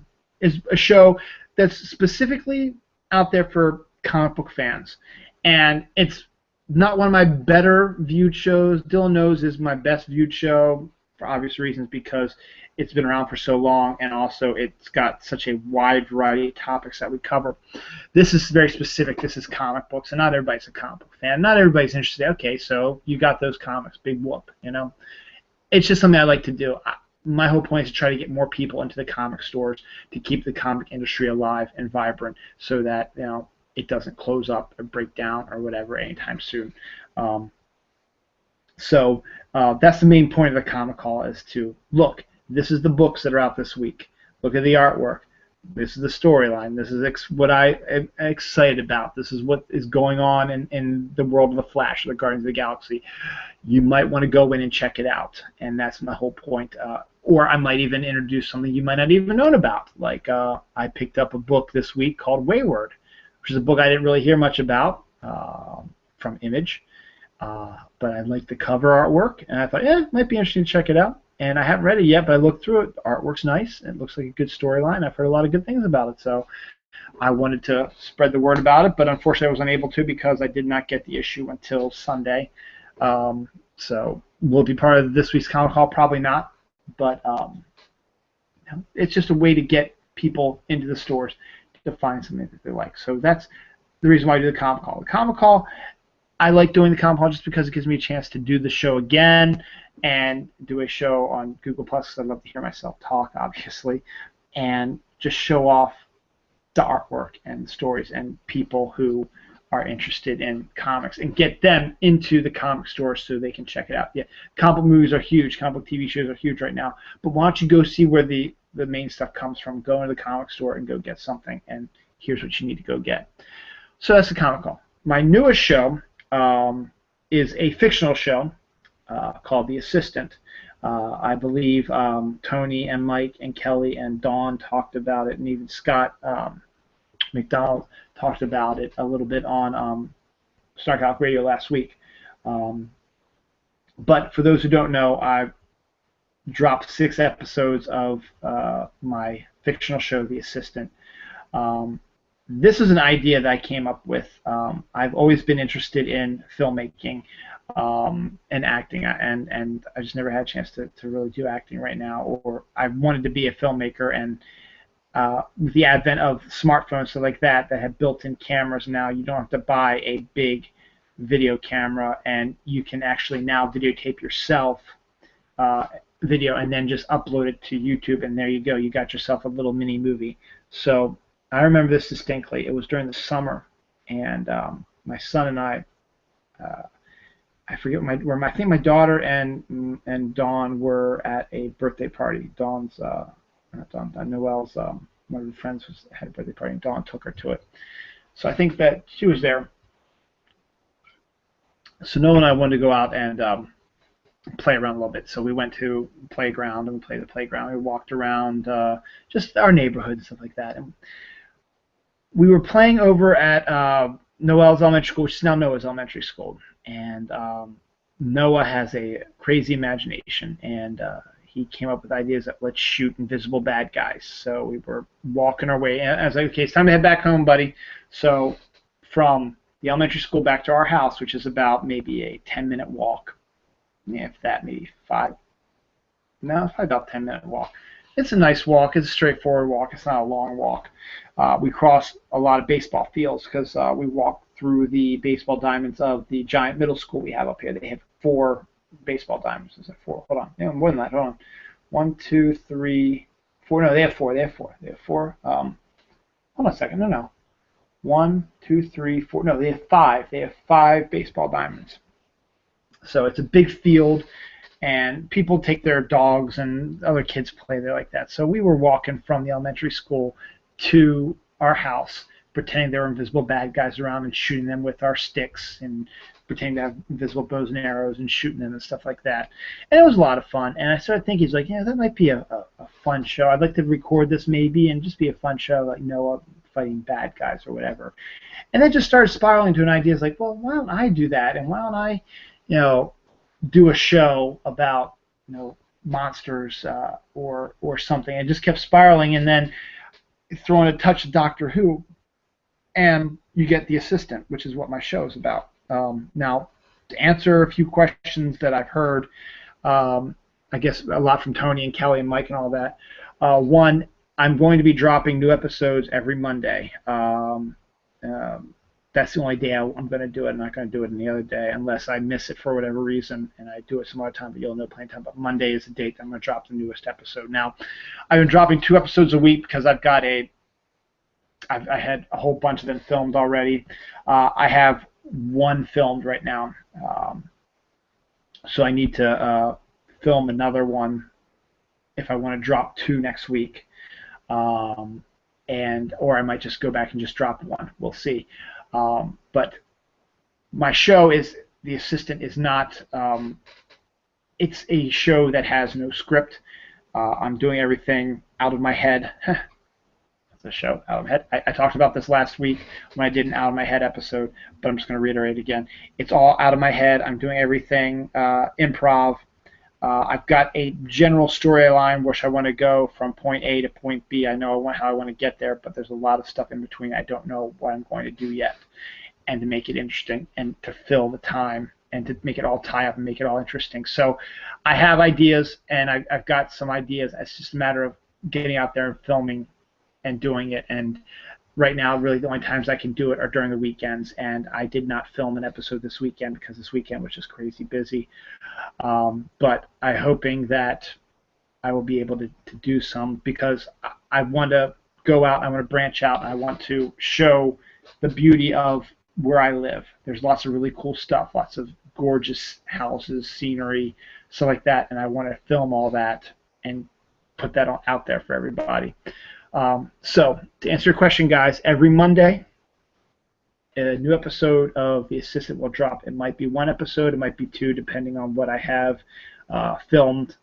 a show that's specifically out there for comic book fans, and it's not one of my better viewed shows. Dylan Knows is my best viewed show for obvious reasons because it's been around for so long and also it's got such a wide variety of topics that we cover. This is very specific. This is comic books, and not everybody's a comic book fan. Not everybody's interested. Okay, so you got those comics. Big whoop, It's just something I like to do. My whole point is to try to get more people into the comic stores to keep the comic industry alive and vibrant so that, it doesn't close up or break down or whatever anytime soon. So that's the main point of the comic call is to look, this is the books that are out this week. Look at the artwork. This is the storyline. This is what I am excited about. This is what is going on in the world of the Flash, the Guardians of the Galaxy. You might want to go in and check it out, and that's my whole point. Or I might even introduce something you might not even known about. Like I picked up a book this week called Wayward, which is a book I didn't really hear much about from Image, but I liked the cover artwork, and I thought, it might be interesting to check it out. And I haven't read it yet, but I looked through it. The artwork's nice. It looks like a good storyline. I've heard a lot of good things about it, so I wanted to spread the word about it, but unfortunately I was unable to because I did not get the issue until Sunday. So will it be part of this week's comic call? Probably not, but it's just a way to get people into the stores to find something that they like. So that's the reason why I do the comic call. The comic call, I like doing the comic call just because it gives me a chance to do the show again and do a show on Google Plus because I love to hear myself talk, obviously, and just show off the artwork and the stories and people who are interested in comics and get them into the comic store so they can check it out. Yeah, comic book movies are huge. Comic book TV shows are huge right now. But why don't you go see where the main stuff comes from? Go into the comic store and go get something, and here's what you need to go get. So that's the comic call. My newest show is a fictional show called The Assistant. I believe Tony and Mike and Kelly and Dawn talked about it, and even Scott McDonald talked about it a little bit on Star Talk Radio last week. But for those who don't know, I dropped 6 episodes of my fictional show, The Assistant. This is an idea that I came up with. I've always been interested in filmmaking and acting, and I just never had a chance to really do acting right now, or I wanted to be a filmmaker, and with the advent of smartphones, so like that have built-in cameras now, you don't have to buy a big video camera, and you can actually now videotape yourself video and then just upload it to YouTube, and there you go. You got yourself a little mini movie. So I remember this distinctly. It was during the summer, and my son and I forget where I think my daughter and Dawn were at a birthday party. Dawn's not Dawn, Noelle's one of her friends had a birthday party, and Dawn took her to it. So I think that she was there. So Noel and I wanted to go out and play around a little bit. So we went to the playground, and we played the playground. We walked around just our neighborhood and stuff like that. And we were playing over at Noelle's elementary school, which is now Noah's elementary school. And Noah has a crazy imagination, and he came up with ideas that let's shoot invisible bad guys. So we were walking our way, and I was like, okay, it's time to head back home, buddy. So from the elementary school back to our house, which is about maybe a 10-minute walk, if that, maybe 5. No, it's probably about a 10-minute walk. It's a nice walk. It's a straightforward walk. It's not a long walk. We crossed a lot of baseball fields because we walked through the baseball diamonds of the giant middle school we have up here. They have 4 baseball diamonds. Is it 4? Hold on. No, more than that. Hold on. 1, 2, 3, 4. No, they have 4. They have 4. They have 4. Hold on a second. No. 1, 2, 3, 4. No, they have 5. They have 5 baseball diamonds. So it's a big field, and people take their dogs and other kids play there like that. So we were walking from the elementary school to our house, pretending there were invisible bad guys around and shooting them with our sticks and pretending to have invisible bows and arrows and shooting them and stuff like that. And it was a lot of fun. And I started thinking, like, yeah, that might be a fun show. I'd like to record this maybe and just be a fun show, like Noah fighting bad guys or whatever. And then just started spiraling to an idea. It's like, well, why don't I do that? And why don't I, do a show about, monsters or something. And just kept spiraling, and then throwing a touch of Doctor Who, and you get The Assistant, which is what my show is about. Now, to answer a few questions that I've heard, I guess a lot from Tony and Kelly and Mike and all that. One, I'm going to be dropping new episodes every Monday. That's the only day I'm going to do it. I'm not going to do it any other day unless I miss it for whatever reason and I do it some other time, but you'll know plenty of time. But Monday is the date I'm going to drop the newest episode. Now, I've been dropping 2 episodes a week because I had a whole bunch of them filmed already. I have 1 filmed right now. So I need to film another one if I want to drop 2 next week. Or I might just go back and just drop 1. We'll see. But my show is The Assistant is not. It's a show that has no script. I'm doing everything out of my head. That's a show out of my head. I talked about this last week when I did an out of my head episode, but I'm just going to reiterate again. It's all out of my head. I'm doing everything improv. I've got a general storyline which I want to go from point A to point B. I know how I want to get there, but there's a lot of stuff in between. I don't know what I'm going to do yet. And to make it interesting and to fill the time and to make it all tie up and make it all interesting. So I have ideas, and I've got some ideas. It's just a matter of getting out there and filming and doing it. And right now, really the only times I can do it are during the weekends, and I did not film an episode this weekend because this weekend was just crazy busy. But I'm hoping that I will be able to do some, because I want to go out, I want to branch out, and I want to show the beauty of where I live. There's lots of really cool stuff, lots of gorgeous houses, scenery, stuff like that, and I want to film all that and put that out there for everybody. So to answer your question, guys, every Monday a new episode of The Assistant will drop. It might be 1 episode, it might be 2, depending on what I have filmed.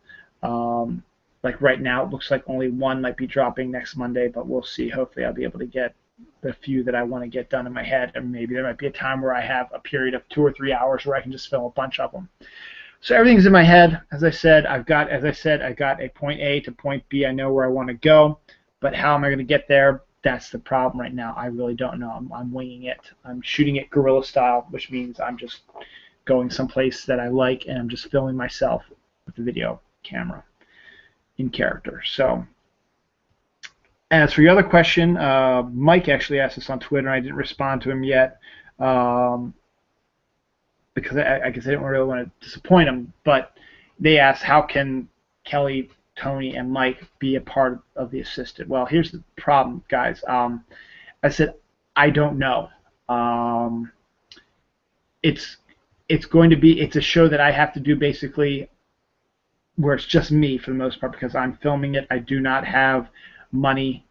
Like right now, it looks like only 1 might be dropping next Monday, but we'll see. Hopefully I'll be able to get the few that I want to get done in my head, and maybe there might be a time where I have a period of 2 or 3 hours where I can just film a bunch of them. So everything's in my head. As I said, I got a point A to point B. I know where I want to go, but how am I going to get there? That's the problem right now. I really don't know. I'm winging it. I'm shooting it guerrilla style, which means I'm just going someplace that I like, and I'm just filming myself with the video camera in character. So as for your other question, Mike actually asked this on Twitter, and I didn't respond to him yet because I guess I didn't really want to disappoint him. But they asked, how can Kelly, Tony, and Mike be a part of The Assistant? Well, here's the problem, guys. I said, I don't know. It's a show that I have to do basically where it's just me for the most part, because I'm filming it. I do not have money.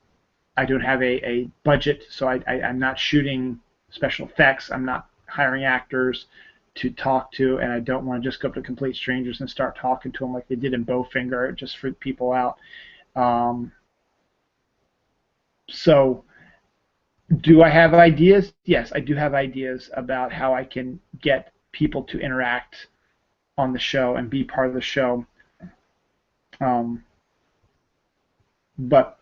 I don't have a budget, so I'm not shooting special effects. I'm not hiring actors to talk to, and I don't want to just go up to complete strangers and start talking to them like they did in Bowfinger, just freak people out. So do I have ideas? Yes, I do have ideas about how I can get people to interact on the show and be part of the show. But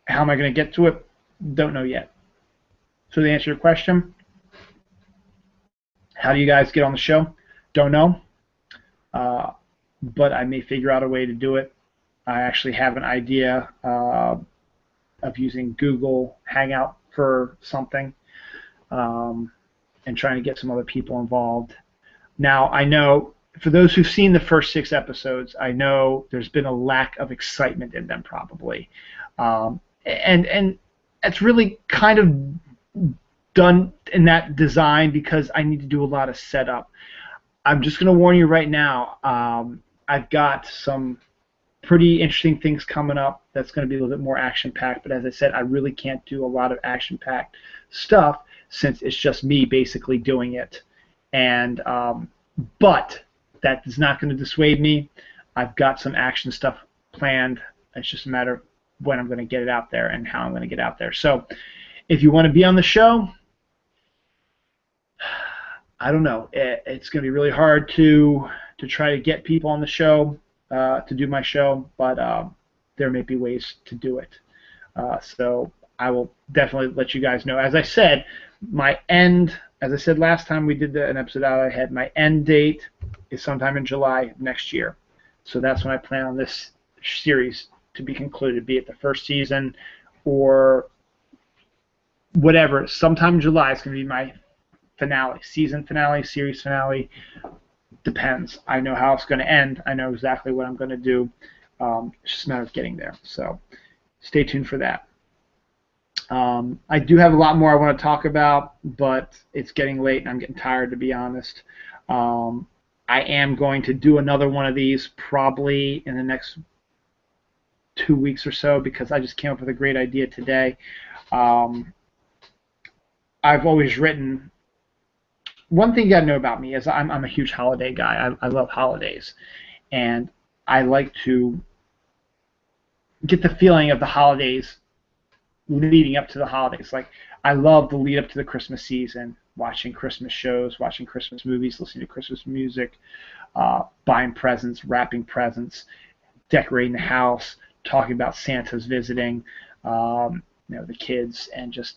how am I going to get to it? Don't know yet. So to answer your question, how do you guys get on the show? Don't know. But I may figure out a way to do it. I actually have an idea of using Google Hangout for something. and trying to get some other people involved. Now, I know for those who've seen the first 6 episodes, I know there's been a lack of excitement in them probably, and it's really kind of done in that design because I need to do a lot of setup. I'm just going to warn you right now. I've got some pretty interesting things coming up that's going to be a little bit more action-packed, but as I said, I really can't do a lot of action-packed stuff since it's just me basically doing it. And but that is not going to dissuade me. I've got some action stuff planned. It's just a matter of when I'm going to get it out there and how I'm going to get out there. So if you want to be on the show, I don't know. It's going to be really hard to try to get people on the show to do my show, but there may be ways to do it. So I will definitely let you guys know. As I said, as I said last time we did an episode out, I had my end date is sometime in July next year. So that's when I plan on this series to be concluded, be it the first season or whatever. Sometime in July is going to be my finale, season finale, series finale. Depends. I know how it's going to end. I know exactly what I'm going to do. It's just a matter of getting there. So stay tuned for that. I do have a lot more I want to talk about, but it's getting late and I'm getting tired, to be honest. I am going to do another one of these probably in the next 2 weeks or so because I just came up with a great idea today. I've always written. One thing you got to know about me is I'm a huge holiday guy. I love holidays, and I like to get the feeling of the holidays leading up to the holidays. Like, I love the lead up to the Christmas season, watching Christmas shows, watching Christmas movies, listening to Christmas music, buying presents, wrapping presents, decorating the house, talking about Santa's visiting, the kids, and just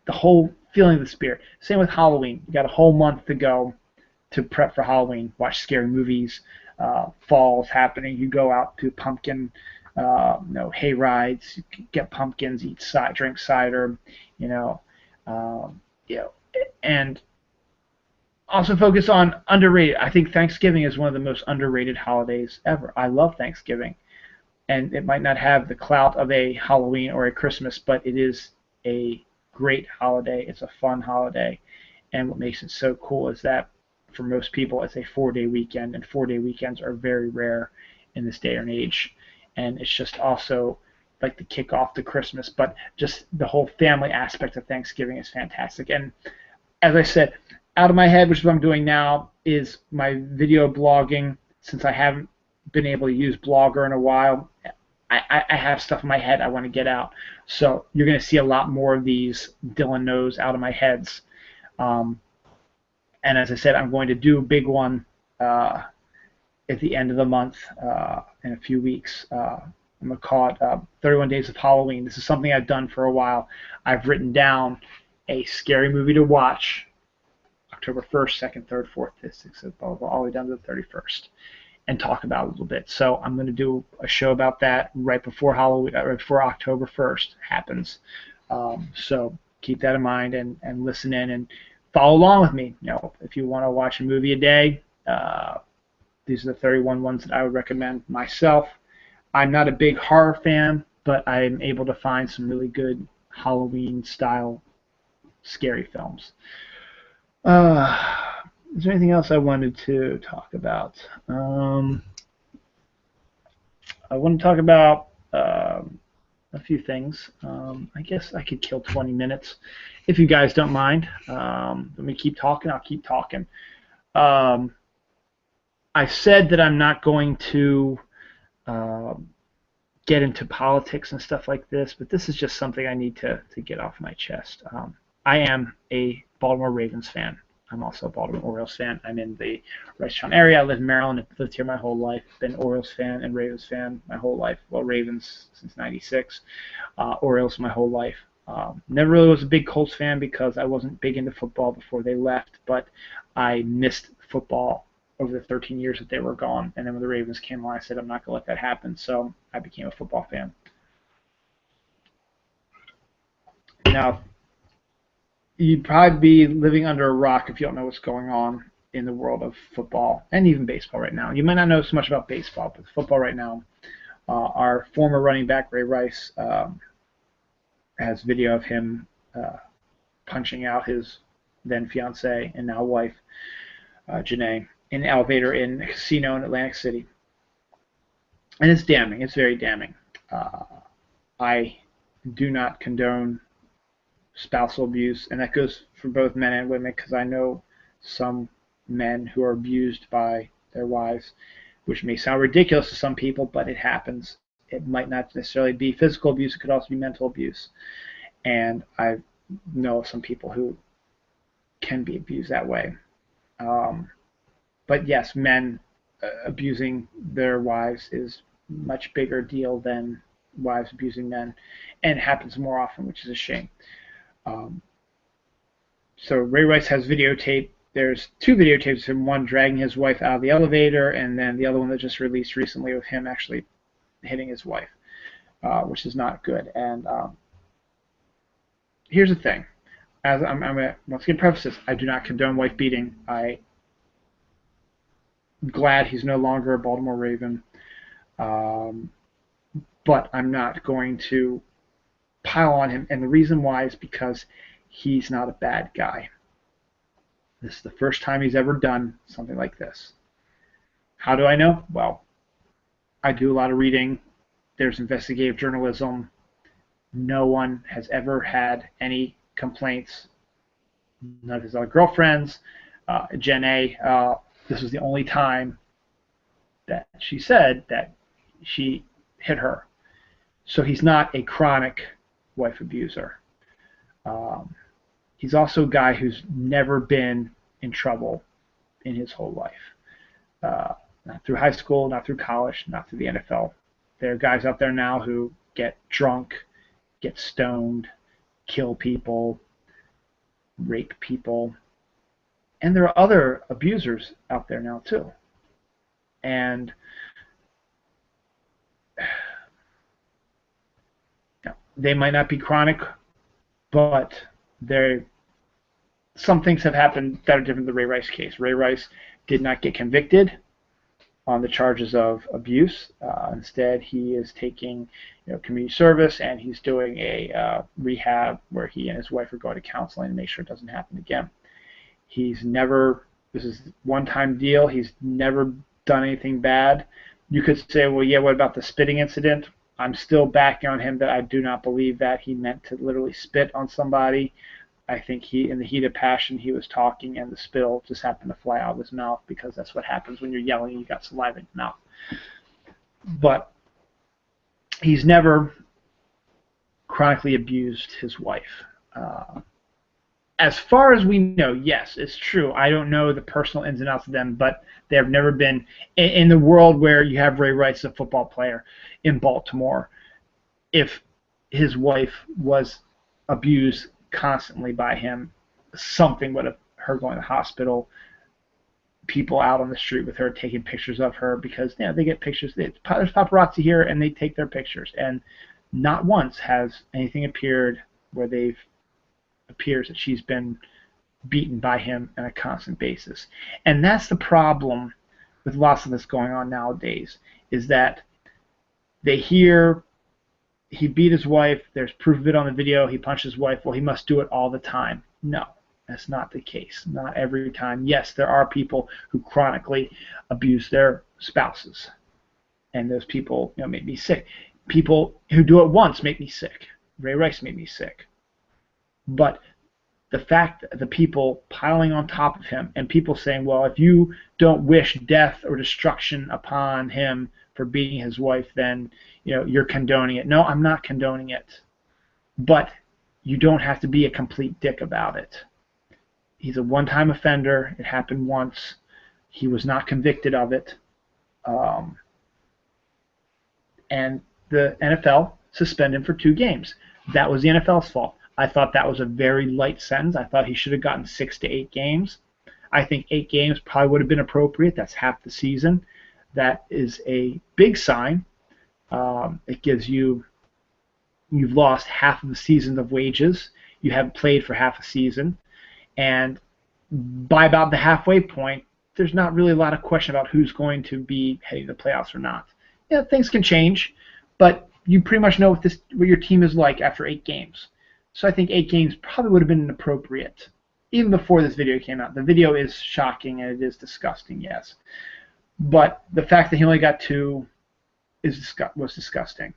the whole feeling of the spirit. Same with Halloween. You got a whole month to go to prep for Halloween, watch scary movies. Fall's happening. You go out to pumpkin hay rides, get pumpkins, drink cider, and also focus on underrated. I think Thanksgiving is one of the most underrated holidays ever. I love Thanksgiving, and it might not have the clout of a Halloween or a Christmas, but it is a great holiday. It's a fun holiday, and what makes it so cool is that for most people it's a 4-day weekend, and 4-day weekends are very rare in this day and age. And it's just also like the kickoff to Christmas, but just the whole family aspect of Thanksgiving is fantastic. And as I said, out of my head, which is what I'm doing now, is my video blogging. Since I haven't been able to use Blogger in a while, I have stuff in my head I want to get out. So you're going to see a lot more of these Dylan knows out of my heads. And as I said, I'm going to do a big one at the end of the month in a few weeks. I'm going to call it 31 Days of Halloween. This is something I've done for a while. I've written down a scary movie to watch October 1st, 2nd, 3rd, 4th, 5th, 6th, all the way down to the 31st, and talk about it a little bit. So I'm going to do a show about that right before Halloween, right before October 1st happens. So keep that in mind and listen in and follow along with me. If you want to watch a movie a day, these are the 31 ones that I would recommend myself. I'm not a big horror fan, but I'm able to find some really good Halloween-style scary films. Is there anything else I wanted to talk about? I want to talk about a few things. I guess I could kill 20 minutes if you guys don't mind. Let me keep talking. I'll keep talking. I said that I'm not going to get into politics and stuff like this, but this is just something I need to get off my chest. I am a Baltimore Ravens fan. I'm also a Baltimore Orioles fan. I'm in the Reisterstown area. I live in Maryland. I've lived here my whole life. Been Orioles fan and Ravens fan my whole life. Well, Ravens since '96. Orioles my whole life. Never really was a big Colts fan because I wasn't big into football before they left, but I missed football over the 13 years that they were gone. And then when the Ravens came on, I said, I'm not going to let that happen. So I became a football fan. Now, you'd probably be living under a rock if you don't know what's going on in the world of football and even baseball right now. You might not know so much about baseball, but football right now, our former running back Ray Rice has video of him punching out his then fiance and now wife, Janae, in an elevator in a casino in Atlantic City. And it's damning. It's very damning. I do not condone spousal abuse, and that goes for both men and women, because I know some men who are abused by their wives, which may sound ridiculous to some people, but it happens. It might not necessarily be physical abuse. It could also be mental abuse. And I know some people who can be abused that way. But yes, men abusing their wives is a much bigger deal than wives abusing men, and it happens more often, which is a shame. So Ray Rice has videotape. There's two videotapes of him, one dragging his wife out of the elevator, and then the other one that just released recently of him actually hitting his wife, which is not good. And here's the thing. As I'm going to once again preface this, I do not condone wife beating. I'm glad he's no longer a Baltimore Raven. But I'm not going to pile on him. And the reason why is because he's not a bad guy. This is the first time he's ever done something like this. How do I know? Well, I do a lot of reading. There's investigative journalism. No one has ever had any complaints. None of his other girlfriends. Jen A., this was the only time that she said that she hit her. So he's not a chronic wife abuser. He's also a guy who's never been in trouble in his whole life. Not through high school, not through college, not through the NFL. There are guys out there now who get drunk, get stoned, kill people, rape people. And there are other abusers out there now too. And they might not be chronic, but some things have happened that are different than the Ray Rice case. Ray Rice did not get convicted on the charges of abuse. Instead, he is taking community service, and he's doing a rehab where he and his wife are going to counseling to make sure it doesn't happen again. This is a one-time deal. He's never done anything bad. You could say, well, yeah, what about the spitting incident? I'm still backing on him that I do not believe that he meant to literally spit on somebody. I think in the heat of passion, he was talking, and the spittle just happened to fly out of his mouth, because that's what happens when you're yelling and you got saliva in your mouth. But he's never chronically abused his wife. As far as we know, yes, it's true. I don't know the personal ins and outs of them, but they have never been in the world where you have Ray Rice, a football player in Baltimore. If his wife was abused constantly by him, something would have her going to the hospital, people out on the street with her taking pictures of her, because they get pictures. There's paparazzi here, and they take their pictures. And not once has anything appeared where appears that she's been beaten by him on a constant basis. And that's the problem with lots of this going on nowadays, is that they hear he beat his wife, there's proof of it on the video, he punched his wife, well, he must do it all the time. No, that's not the case. Not every time. Yes, there are people who chronically abuse their spouses, and those people make me sick. People who do it once make me sick. Ray Rice made me sick. But the fact that the people piling on top of him, and people saying, well, if you don't wish death or destruction upon him for beating his wife, then you're condoning it. No, I'm not condoning it. But you don't have to be a complete dick about it. He's a one-time offender. It happened once. He was not convicted of it. And the NFL suspended him for 2 games. That was the NFL's fault. I thought that was a very light sentence. I thought he should have gotten 6 to 8 games. I think 8 games probably would have been appropriate. That's half the season. That is a big sign. It gives you've lost half of the season of wages. you haven't played for half a season, and by about the halfway point, there's not really a lot of question about who's going to be heading to the playoffs or not. Yeah, things can change, but you pretty much know what your team is like after 8 games. So I think 8 games probably would have been inappropriate, even before this video came out. The video is shocking and it is disgusting, yes. But the fact that he only got 2 was disgusting.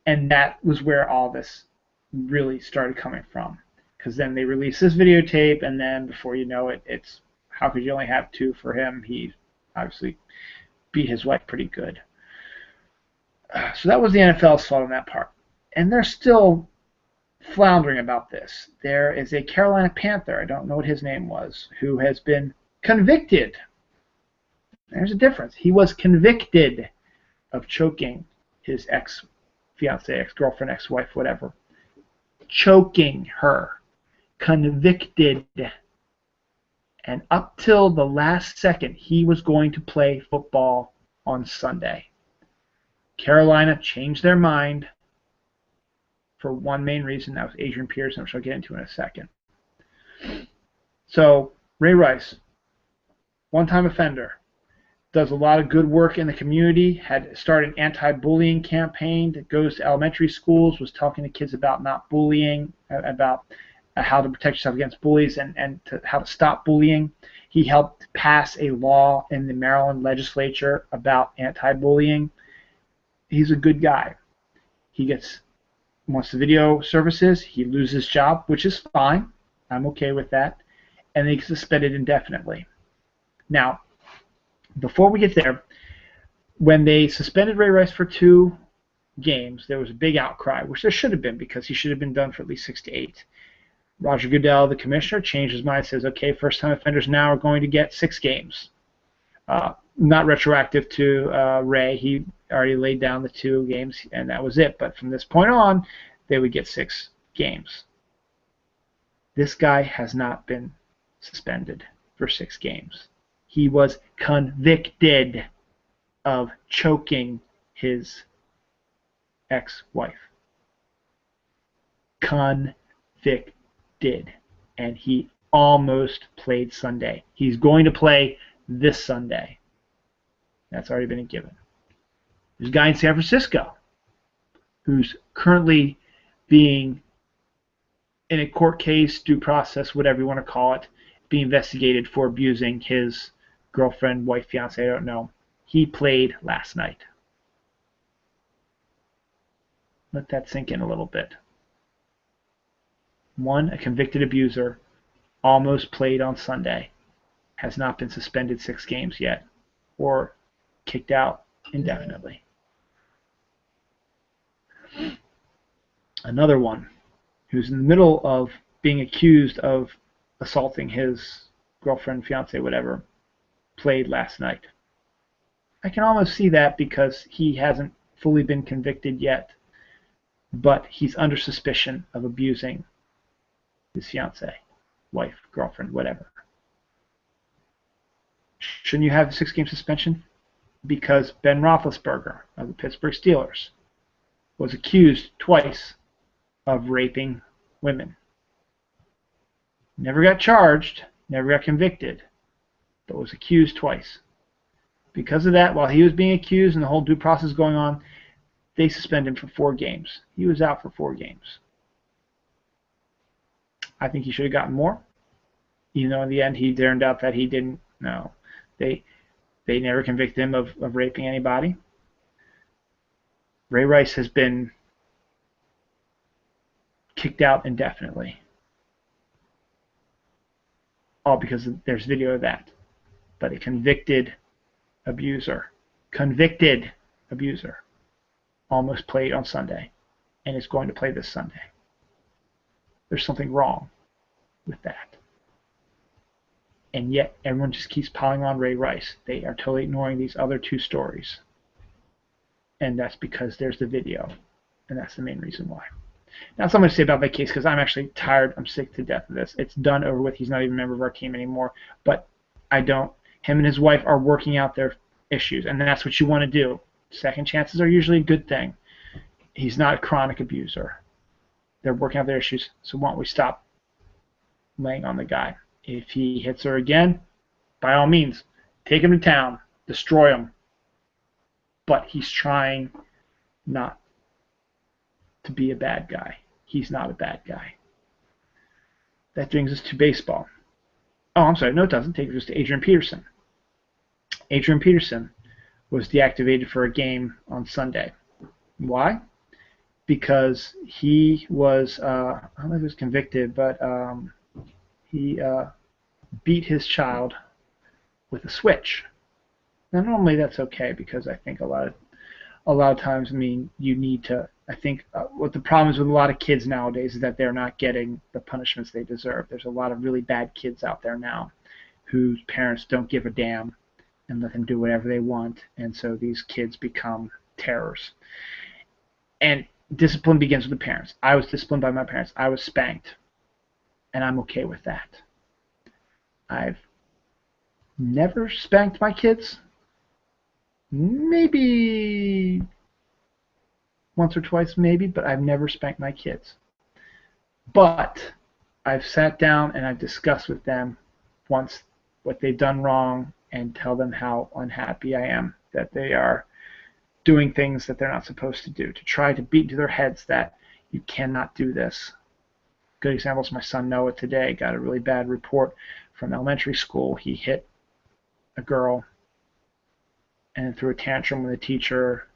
And that was where all this really started coming from. Because then they released this videotape, and then before you know it, it's how could you only have 2 for him? He obviously beat his wife pretty good. So that was the NFL's fault on that part. And they're still floundering about this. There is a Carolina Panther, I don't know what his name was, who has been convicted. There's a difference. He was convicted of choking his ex-fiancée, ex-girlfriend, ex-wife, whatever. Choking her. Convicted. And up till the last second, he was going to play football on Sunday. Carolina changed their mind for one main reason. That was Adrian Peterson, which I'll get into in a second. So Ray Rice, one-time offender, does a lot of good work in the community, had started an anti-bullying campaign that goes to elementary schools, was talking to kids about not bullying, about how to protect yourself against bullies and how to stop bullying. He helped pass a law in the Maryland legislature about anti-bullying. He's a good guy. Once the video surfaces, he loses his job, which is fine. I'm okay with that. And he gets suspended indefinitely. Now, before we get there, when they suspended Ray Rice for 2 games, there was a big outcry, which there should have been because he should have been done for at least 6 to 8. Roger Goodell, the commissioner, changed his mind, says, okay, first-time offenders now are going to get 6 games. Not retroactive to Ray. He already laid down the 2 games, and that was it. But from this point on, they would get 6 games. This guy has not been suspended for 6 games. He was convicted of choking his ex-wife. Convicted. And he almost played Sunday. He's going to play this Sunday. That's already been a given. There's a guy in San Francisco who's currently being in a court case, due process, whatever you want to call it, being investigated for abusing his girlfriend, wife, fiance, I don't know. He played last night. Let that sink in a little bit. One, a convicted abuser, almost played on Sunday, has not been suspended 6 games yet, or kicked out indefinitely. Another one, who's in the middle of being accused of assaulting his girlfriend, fiance, whatever, played last night. I can almost see that because he hasn't fully been convicted yet, but he's under suspicion of abusing his fiance, wife, girlfriend, whatever. Shouldn't you have a 6-game suspension? Because Ben Roethlisberger of the Pittsburgh Steelers was accused twice of raping women. Never got charged, never got convicted, but was accused twice. Because of that, while he was being accused and the whole due process going on, they suspended him for 4 games. He was out for 4 games. I think he should have gotten more, even though in the end he turned out that he didn't. No, they never convicted him of raping anybody. Ray Rice has been kicked out indefinitely. All because there's video of that. But a convicted abuser, almost played on Sunday and is going to play this Sunday. There's something wrong with that. And yet everyone just keeps piling on Ray Rice. They are totally ignoring these other 2 stories. And that's because there's the video. And that's the main reason why. Now, something to say about that case, because I'm actually tired. I'm sick to death of this. It's done, over with. He's not even a member of our team anymore. But him and his wife are working out their issues. And that's what you want to do. Second chances are usually a good thing. He's not a chronic abuser. They're working out their issues. So why don't we stop laying on the guy. If he hits her again, by all means, take him to town, destroy him. But he's trying not to be a bad guy. He's not a bad guy. That brings us to baseball. Oh, I'm sorry. No, it doesn't. Take us to Adrian Peterson. Adrian Peterson was deactivated for a game on Sunday. Why? Because he was, I don't know if he was convicted, but he beat his child with a switch. Now, normally that's okay because I think a lot of times, I mean, you need to. I think what the problem is with a lot of kids nowadays is that they're not getting the punishments they deserve. There's a lot of really bad kids out there now whose parents don't give a damn and let them do whatever they want, and so these kids become terrors. And discipline begins with the parents. I was disciplined by my parents. I was spanked, and I'm okay with that. I've never spanked my kids. Maybe once or twice, maybe, but I've never spanked my kids. But I've sat down and I've discussed with them once what they've done wrong and tell them how unhappy I am that they are doing things that they're not supposed to do, to try to beat into their heads that you cannot do this. Good example is my son Noah today got a really bad report from elementary school. He hit a girl and threw a tantrum when the teacher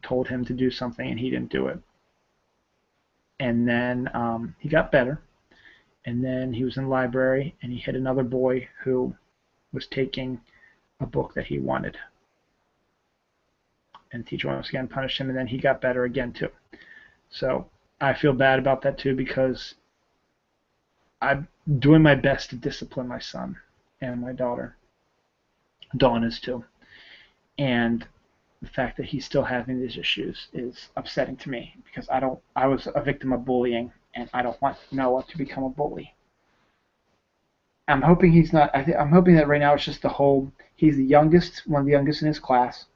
told him to do something and he didn't do it. And then he got better. And then he was in the library and he hit another boy who was taking a book that he wanted. And the teacher once again punished him, and then he got better again too. So I feel bad about that too because I'm doing my best to discipline my son and my daughter. Dawn is too. And the fact that he's still having these issues is upsetting to me because I was a victim of bullying and I don't want Noah to become a bully. I'm hoping he's not. I'm hoping that right now it's just he's the youngest, one of the youngest in his class.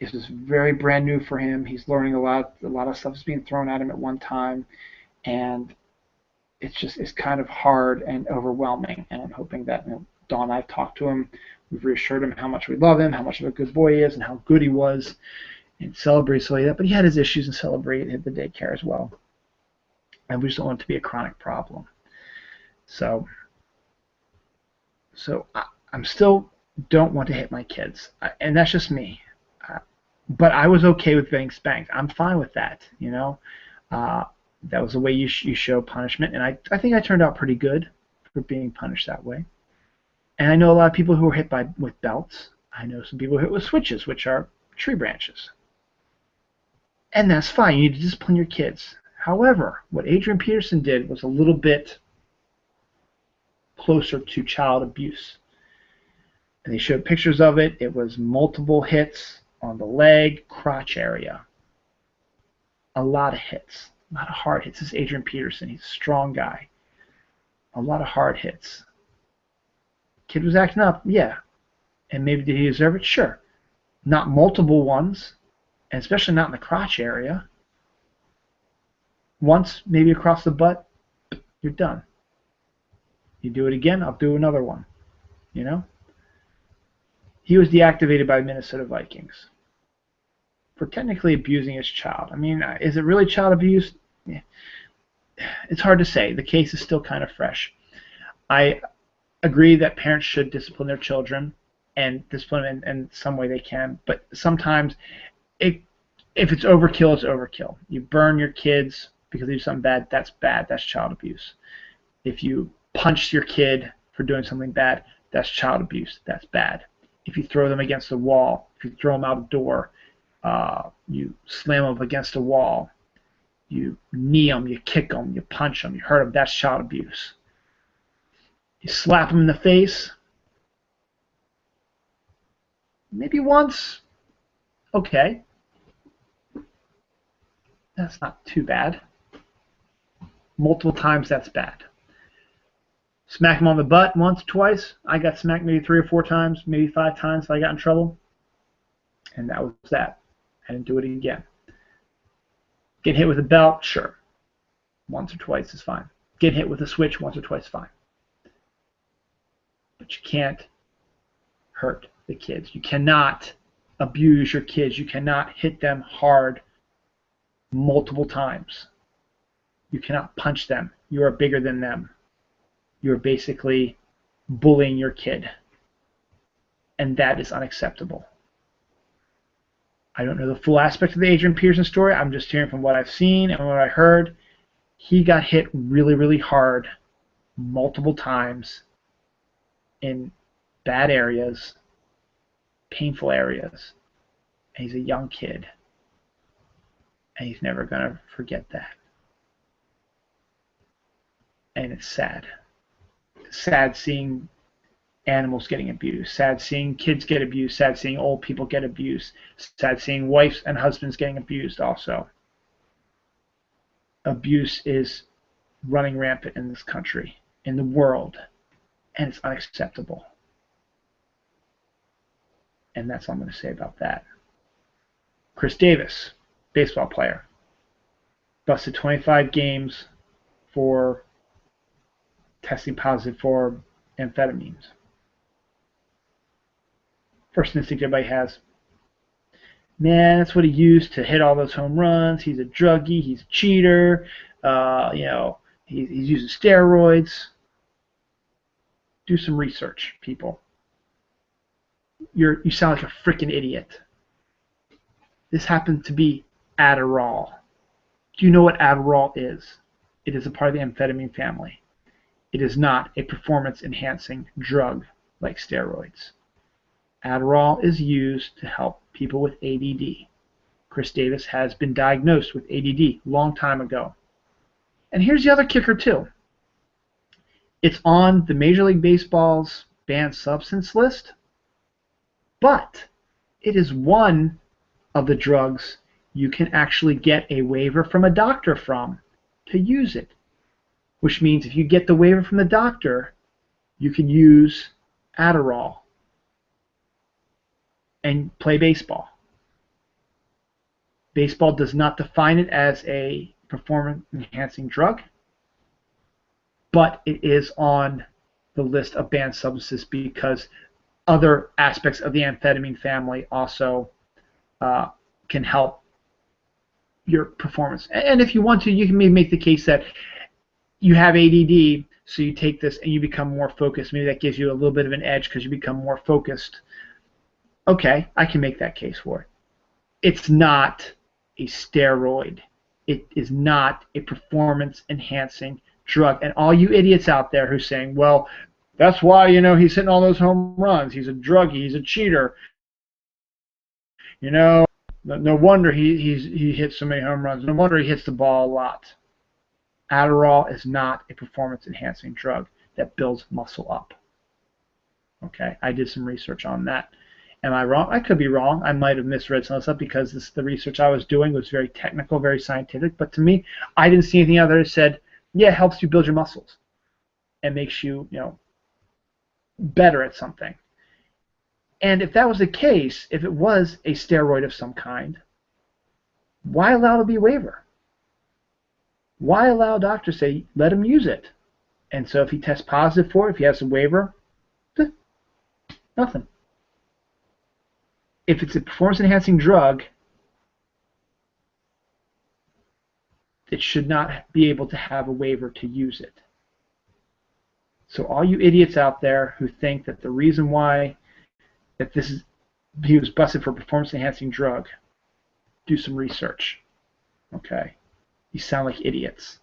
This is very brand new for him. He's learning a lot of stuff is being thrown at him at one time, and it's kind of hard and overwhelming. And I'm hoping that Dawn and I've talked to him. We've reassured him how much we love him, how much of a good boy he is, and how good he was, and celebrate so like that. But he had his issues and celebrate at the daycare as well. And we just don't want it to be a chronic problem. So I'm still don't want to hit my kids, and that's just me. But I was okay with getting spanked. I'm fine with that. That was the way you show punishment, and I think I turned out pretty good for being punished that way. And I know a lot of people who were hit with belts. I know some people who hit with switches, which are tree branches. And that's fine. You need to discipline your kids. However, what Adrian Peterson did was a little bit closer to child abuse. And they showed pictures of it. It was multiple hits on the leg, crotch area. A lot of hits. A lot of hard hits. This is Adrian Peterson. He's a strong guy. A lot of hard hits. Kid was acting up, yeah. And maybe did he deserve it? Sure. Not multiple ones, and especially not in the crotch area. Once, maybe across the butt, you're done. You do it again, I'll do another one. He was deactivated by the Minnesota Vikings for technically abusing his child. I mean, is it really child abuse? Yeah. It's hard to say. The case is still kind of fresh. I agree that parents should discipline their children and discipline them in some way they can, but sometimes if it's overkill, it's overkill. You burn your kids because they do something bad, that's bad. That's child abuse. If you punch your kid for doing something bad, that's child abuse. That's bad. If you throw them against a wall, if you throw them out a door, you slam them against a wall, you knee them, you kick them, you punch them, you hurt them, that's child abuse. You slap them in the face, maybe once, okay. That's not too bad. Multiple times, that's bad. Smack them on the butt once, twice. I got smacked maybe 3 or 4 times, maybe 5 times if I got in trouble. And that was that. I didn't do it again. Get hit with a belt, sure. once or twice is fine. Getting hit with a switch once or twice is fine. But you can't hurt the kids. You cannot abuse your kids. You cannot hit them hard multiple times. You cannot punch them. You are bigger than them. You're basically bullying your kid. And that is unacceptable. I don't know the full aspect of the Adrian Peterson story. I'm just hearing from what I've seen and what I heard. He got hit really, really hard multiple times in bad areas, painful areas. And he's a young kid. And he's never going to forget that. And it's sad. It's sad seeing animals getting abused, sad seeing kids get abused, sad seeing old people get abused, sad seeing wives and husbands getting abused also. Abuse is running rampant in this country, in the world, and it's unacceptable. And that's all I'm going to say about that. Chris Davis, baseball player, busted 25 games for testing positive for amphetamines. First instinct everybody has, man, that's what he used to hit all those home runs. He's a druggie. He's a cheater. He's using steroids. Do some research, people. You sound like a freaking idiot. This happened to be Adderall. Do you know what Adderall is? It is a part of the amphetamine family. It is not a performance-enhancing drug like steroids. Adderall is used to help people with ADD. Chris Davis has been diagnosed with ADD a long time ago. And here's the other kicker too. It's on the Major League Baseball's banned substance list, but it is one of the drugs you can actually get a waiver from a doctor from to use it. Which means if you get the waiver from the doctor, you can use Adderall and play baseball. Baseball does not define it as a performance-enhancing drug, but it is on the list of banned substances because other aspects of the amphetamine family also can help your performance. And if you want to, you can maybe make the case that you have ADD, so you take this and you become more focused. Maybe that gives you a little bit of an edge because you become more focused. Okay, I can make that case for it. It's not a steroid. It is not a performance-enhancing drug. And all you idiots out there who are saying, well, that's why, he's hitting all those home runs. He's a druggie. He's a cheater. No wonder he hits so many home runs. No wonder he hits the ball a lot. Adderall is not a performance-enhancing drug that builds muscle up. Okay, I did some research on that. Am I wrong? I could be wrong. I might have misread some of the stuff because the research I was doing was very technical, very scientific. But to me, I didn't see anything out there that said, yeah, it helps you build your muscles and makes you, better at something. And if that was the case, if it was a steroid of some kind, why allow it to be a waiver? Why allow a doctor to say, let him use it? And so if he tests positive for it, if he has a waiver, nothing. If it's a performance-enhancing drug, it should not be able to have a waiver to use it. So all you idiots out there who think that the reason why that he was busted for a performance-enhancing drug, do some research. Okay? You sound like idiots.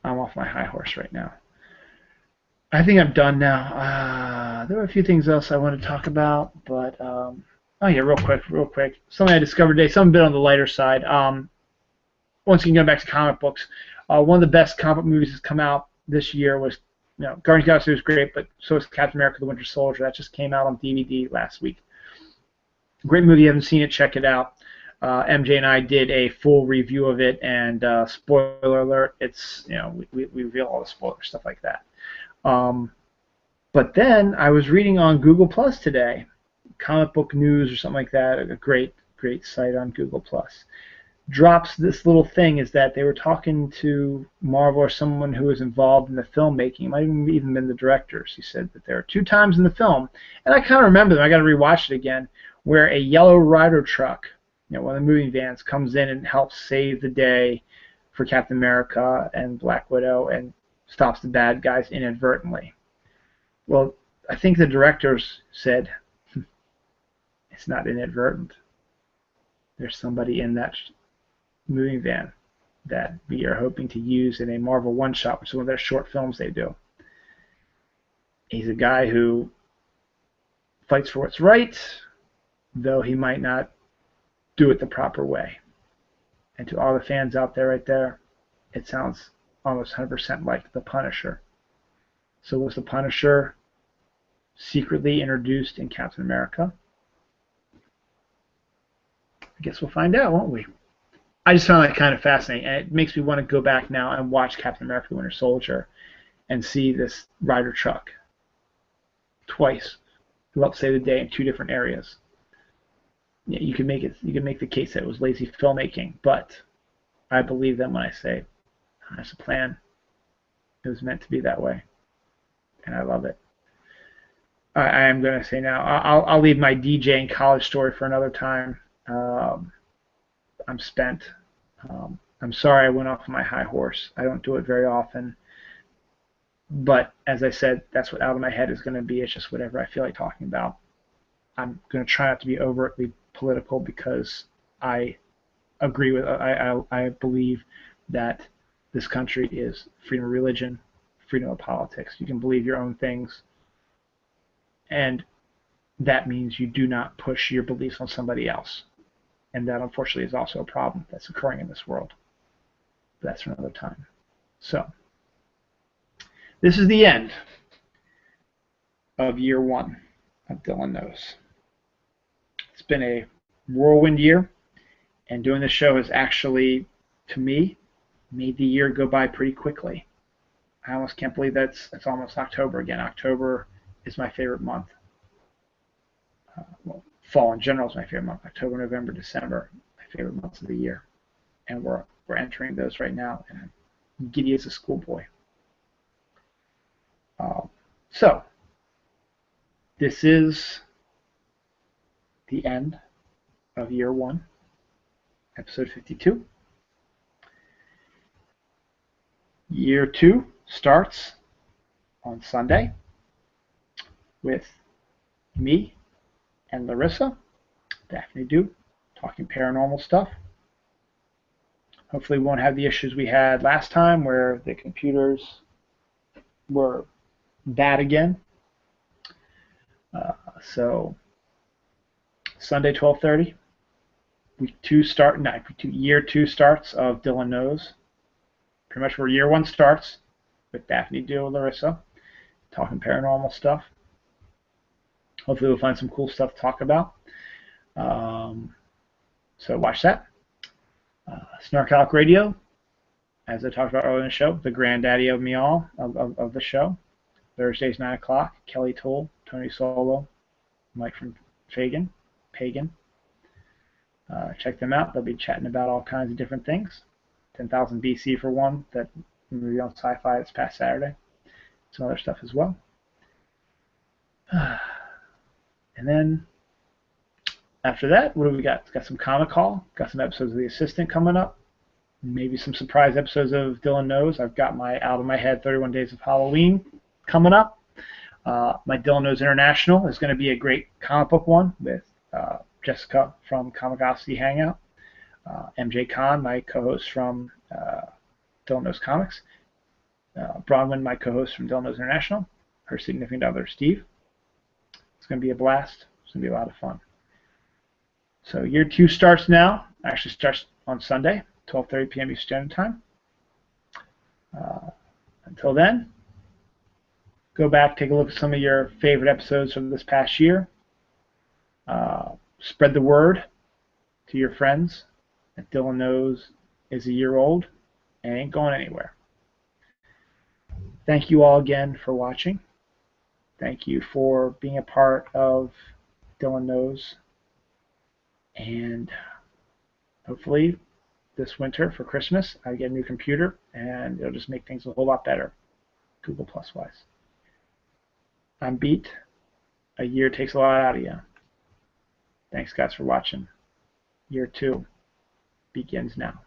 I'm off my high horse right now. I think I'm done now. There were a few things else I wanted to talk about, but oh yeah, real quick. Something I discovered today, something a bit on the lighter side. Once again, going back to comic books, one of the best comic book movies that's come out this year was, Guardians of the Galaxy was great, but so is Captain America: The Winter Soldier. That just came out on DVD last week. Great movie. If you haven't seen it, check it out. MJ and I did a full review of it, and spoiler alert, it's we reveal all the spoiler stuff like that. But then I was reading on Google Plus today, Comic Book News or something like that, a great site on Google Plus. drops this little thing is that they were talking to Marvel or someone who was involved in the filmmaking. It might have even been the directors. He said that there are 2 times in the film, and I kind of remember them. I got to rewatch it again, where a yellow Ryder truck, one of the moving vans, comes in and helps save the day for Captain America and Black Widow and stops the bad guys inadvertently. Well, I think the directors said, it's not inadvertent. There's somebody in that moving van that we are hoping to use in a Marvel one-shot, which is one of their short films they do. He's a guy who fights for what's right, though he might not do it the proper way. And to all the fans out there right there, it sounds almost 100% like the Punisher. So was the Punisher secretly introduced in Captain America? I guess we'll find out, won't we? I just found that kind of fascinating, and it makes me want to go back now and watch Captain America: The Winter Soldier and see this Ryder truck twice, who helped save the day in 2 different areas. Yeah, you can make the case that it was lazy filmmaking, but I believe them when I say that's a plan. It was meant to be that way, and I love it. I am going to say now, I'll leave my DJing college story for another time. I'm spent. I'm sorry I went off my high horse. I don't do it very often. But as I said, that's what Out of My Head is going to be. It's just whatever I feel like talking about. I'm going to try not to be overtly political because I agree with, I believe that this country is freedom of religion, freedom of politics. You can believe your own things, and that means you do not push your beliefs on somebody else. And that, unfortunately, is also a problem that's occurring in this world. But that's for another time. So, this is the end of year 1 of Dylan Knows. It's been a whirlwind year, and doing this show has actually, to me, made the year go by pretty quickly. I almost can't believe it's almost October again. October is my favorite month. Well, fall in general is my favorite month. October, November, December, my favorite months of the year. And we're entering those right now, and I'm giddy as a schoolboy. So, this is the end of year 1, episode 52. Year 2 starts on Sunday with me and Larissa, Daphne Dew, talking paranormal stuff. Hopefully we won't have the issues we had last time where the computers were bad again. So Sunday 12:30, year 2 starts of Dylan Knows. Pretty much where year 1 starts with Daphne Dew and Larissa talking paranormal stuff. Hopefully we'll find some cool stuff to talk about. So watch that. Snarkalic Radio, as I talked about earlier in the show, the granddaddy of me all, of the show. Thursdays, 9 o'clock. Kelly Toll, Tony Solo, Mike from Pagan. Check them out. They'll be chatting about all kinds of different things. 10,000 BC for one, that movie on Sci-Fi this past Saturday. Some other stuff as well. And then after that, what do we got? Got some Comic Call. Got some episodes of The Assistant coming up. Maybe some surprise episodes of Dylan Knows. I've got my Out of My Head 31 Days of Halloween coming up. My Dylan Knows International is going to be a great comic book one with Jessica from Comicosity Hangout. MJ Khan, my co-host from Dylan Knows Comics. Bronwyn, my co-host from Dylan Knows International. Her significant other, Steve. It's going to be a blast. It's going to be a lot of fun. So year 2 starts now. Actually starts on Sunday, 12:30 p.m. Eastern Standard Time. Until then, go back, take a look at some of your favorite episodes from this past year. Spread the word to your friends that Dylan Knows is a year old and ain't going anywhere. Thank you all again for watching. Thank you for being a part of Dylan Knows. And hopefully this winter for Christmas. I get a new computer, and it'll just make things a whole lot better, Google Plus wise. I'm beat. A year takes a lot out of you. Thanks, guys, for watching. Year 2 begins now.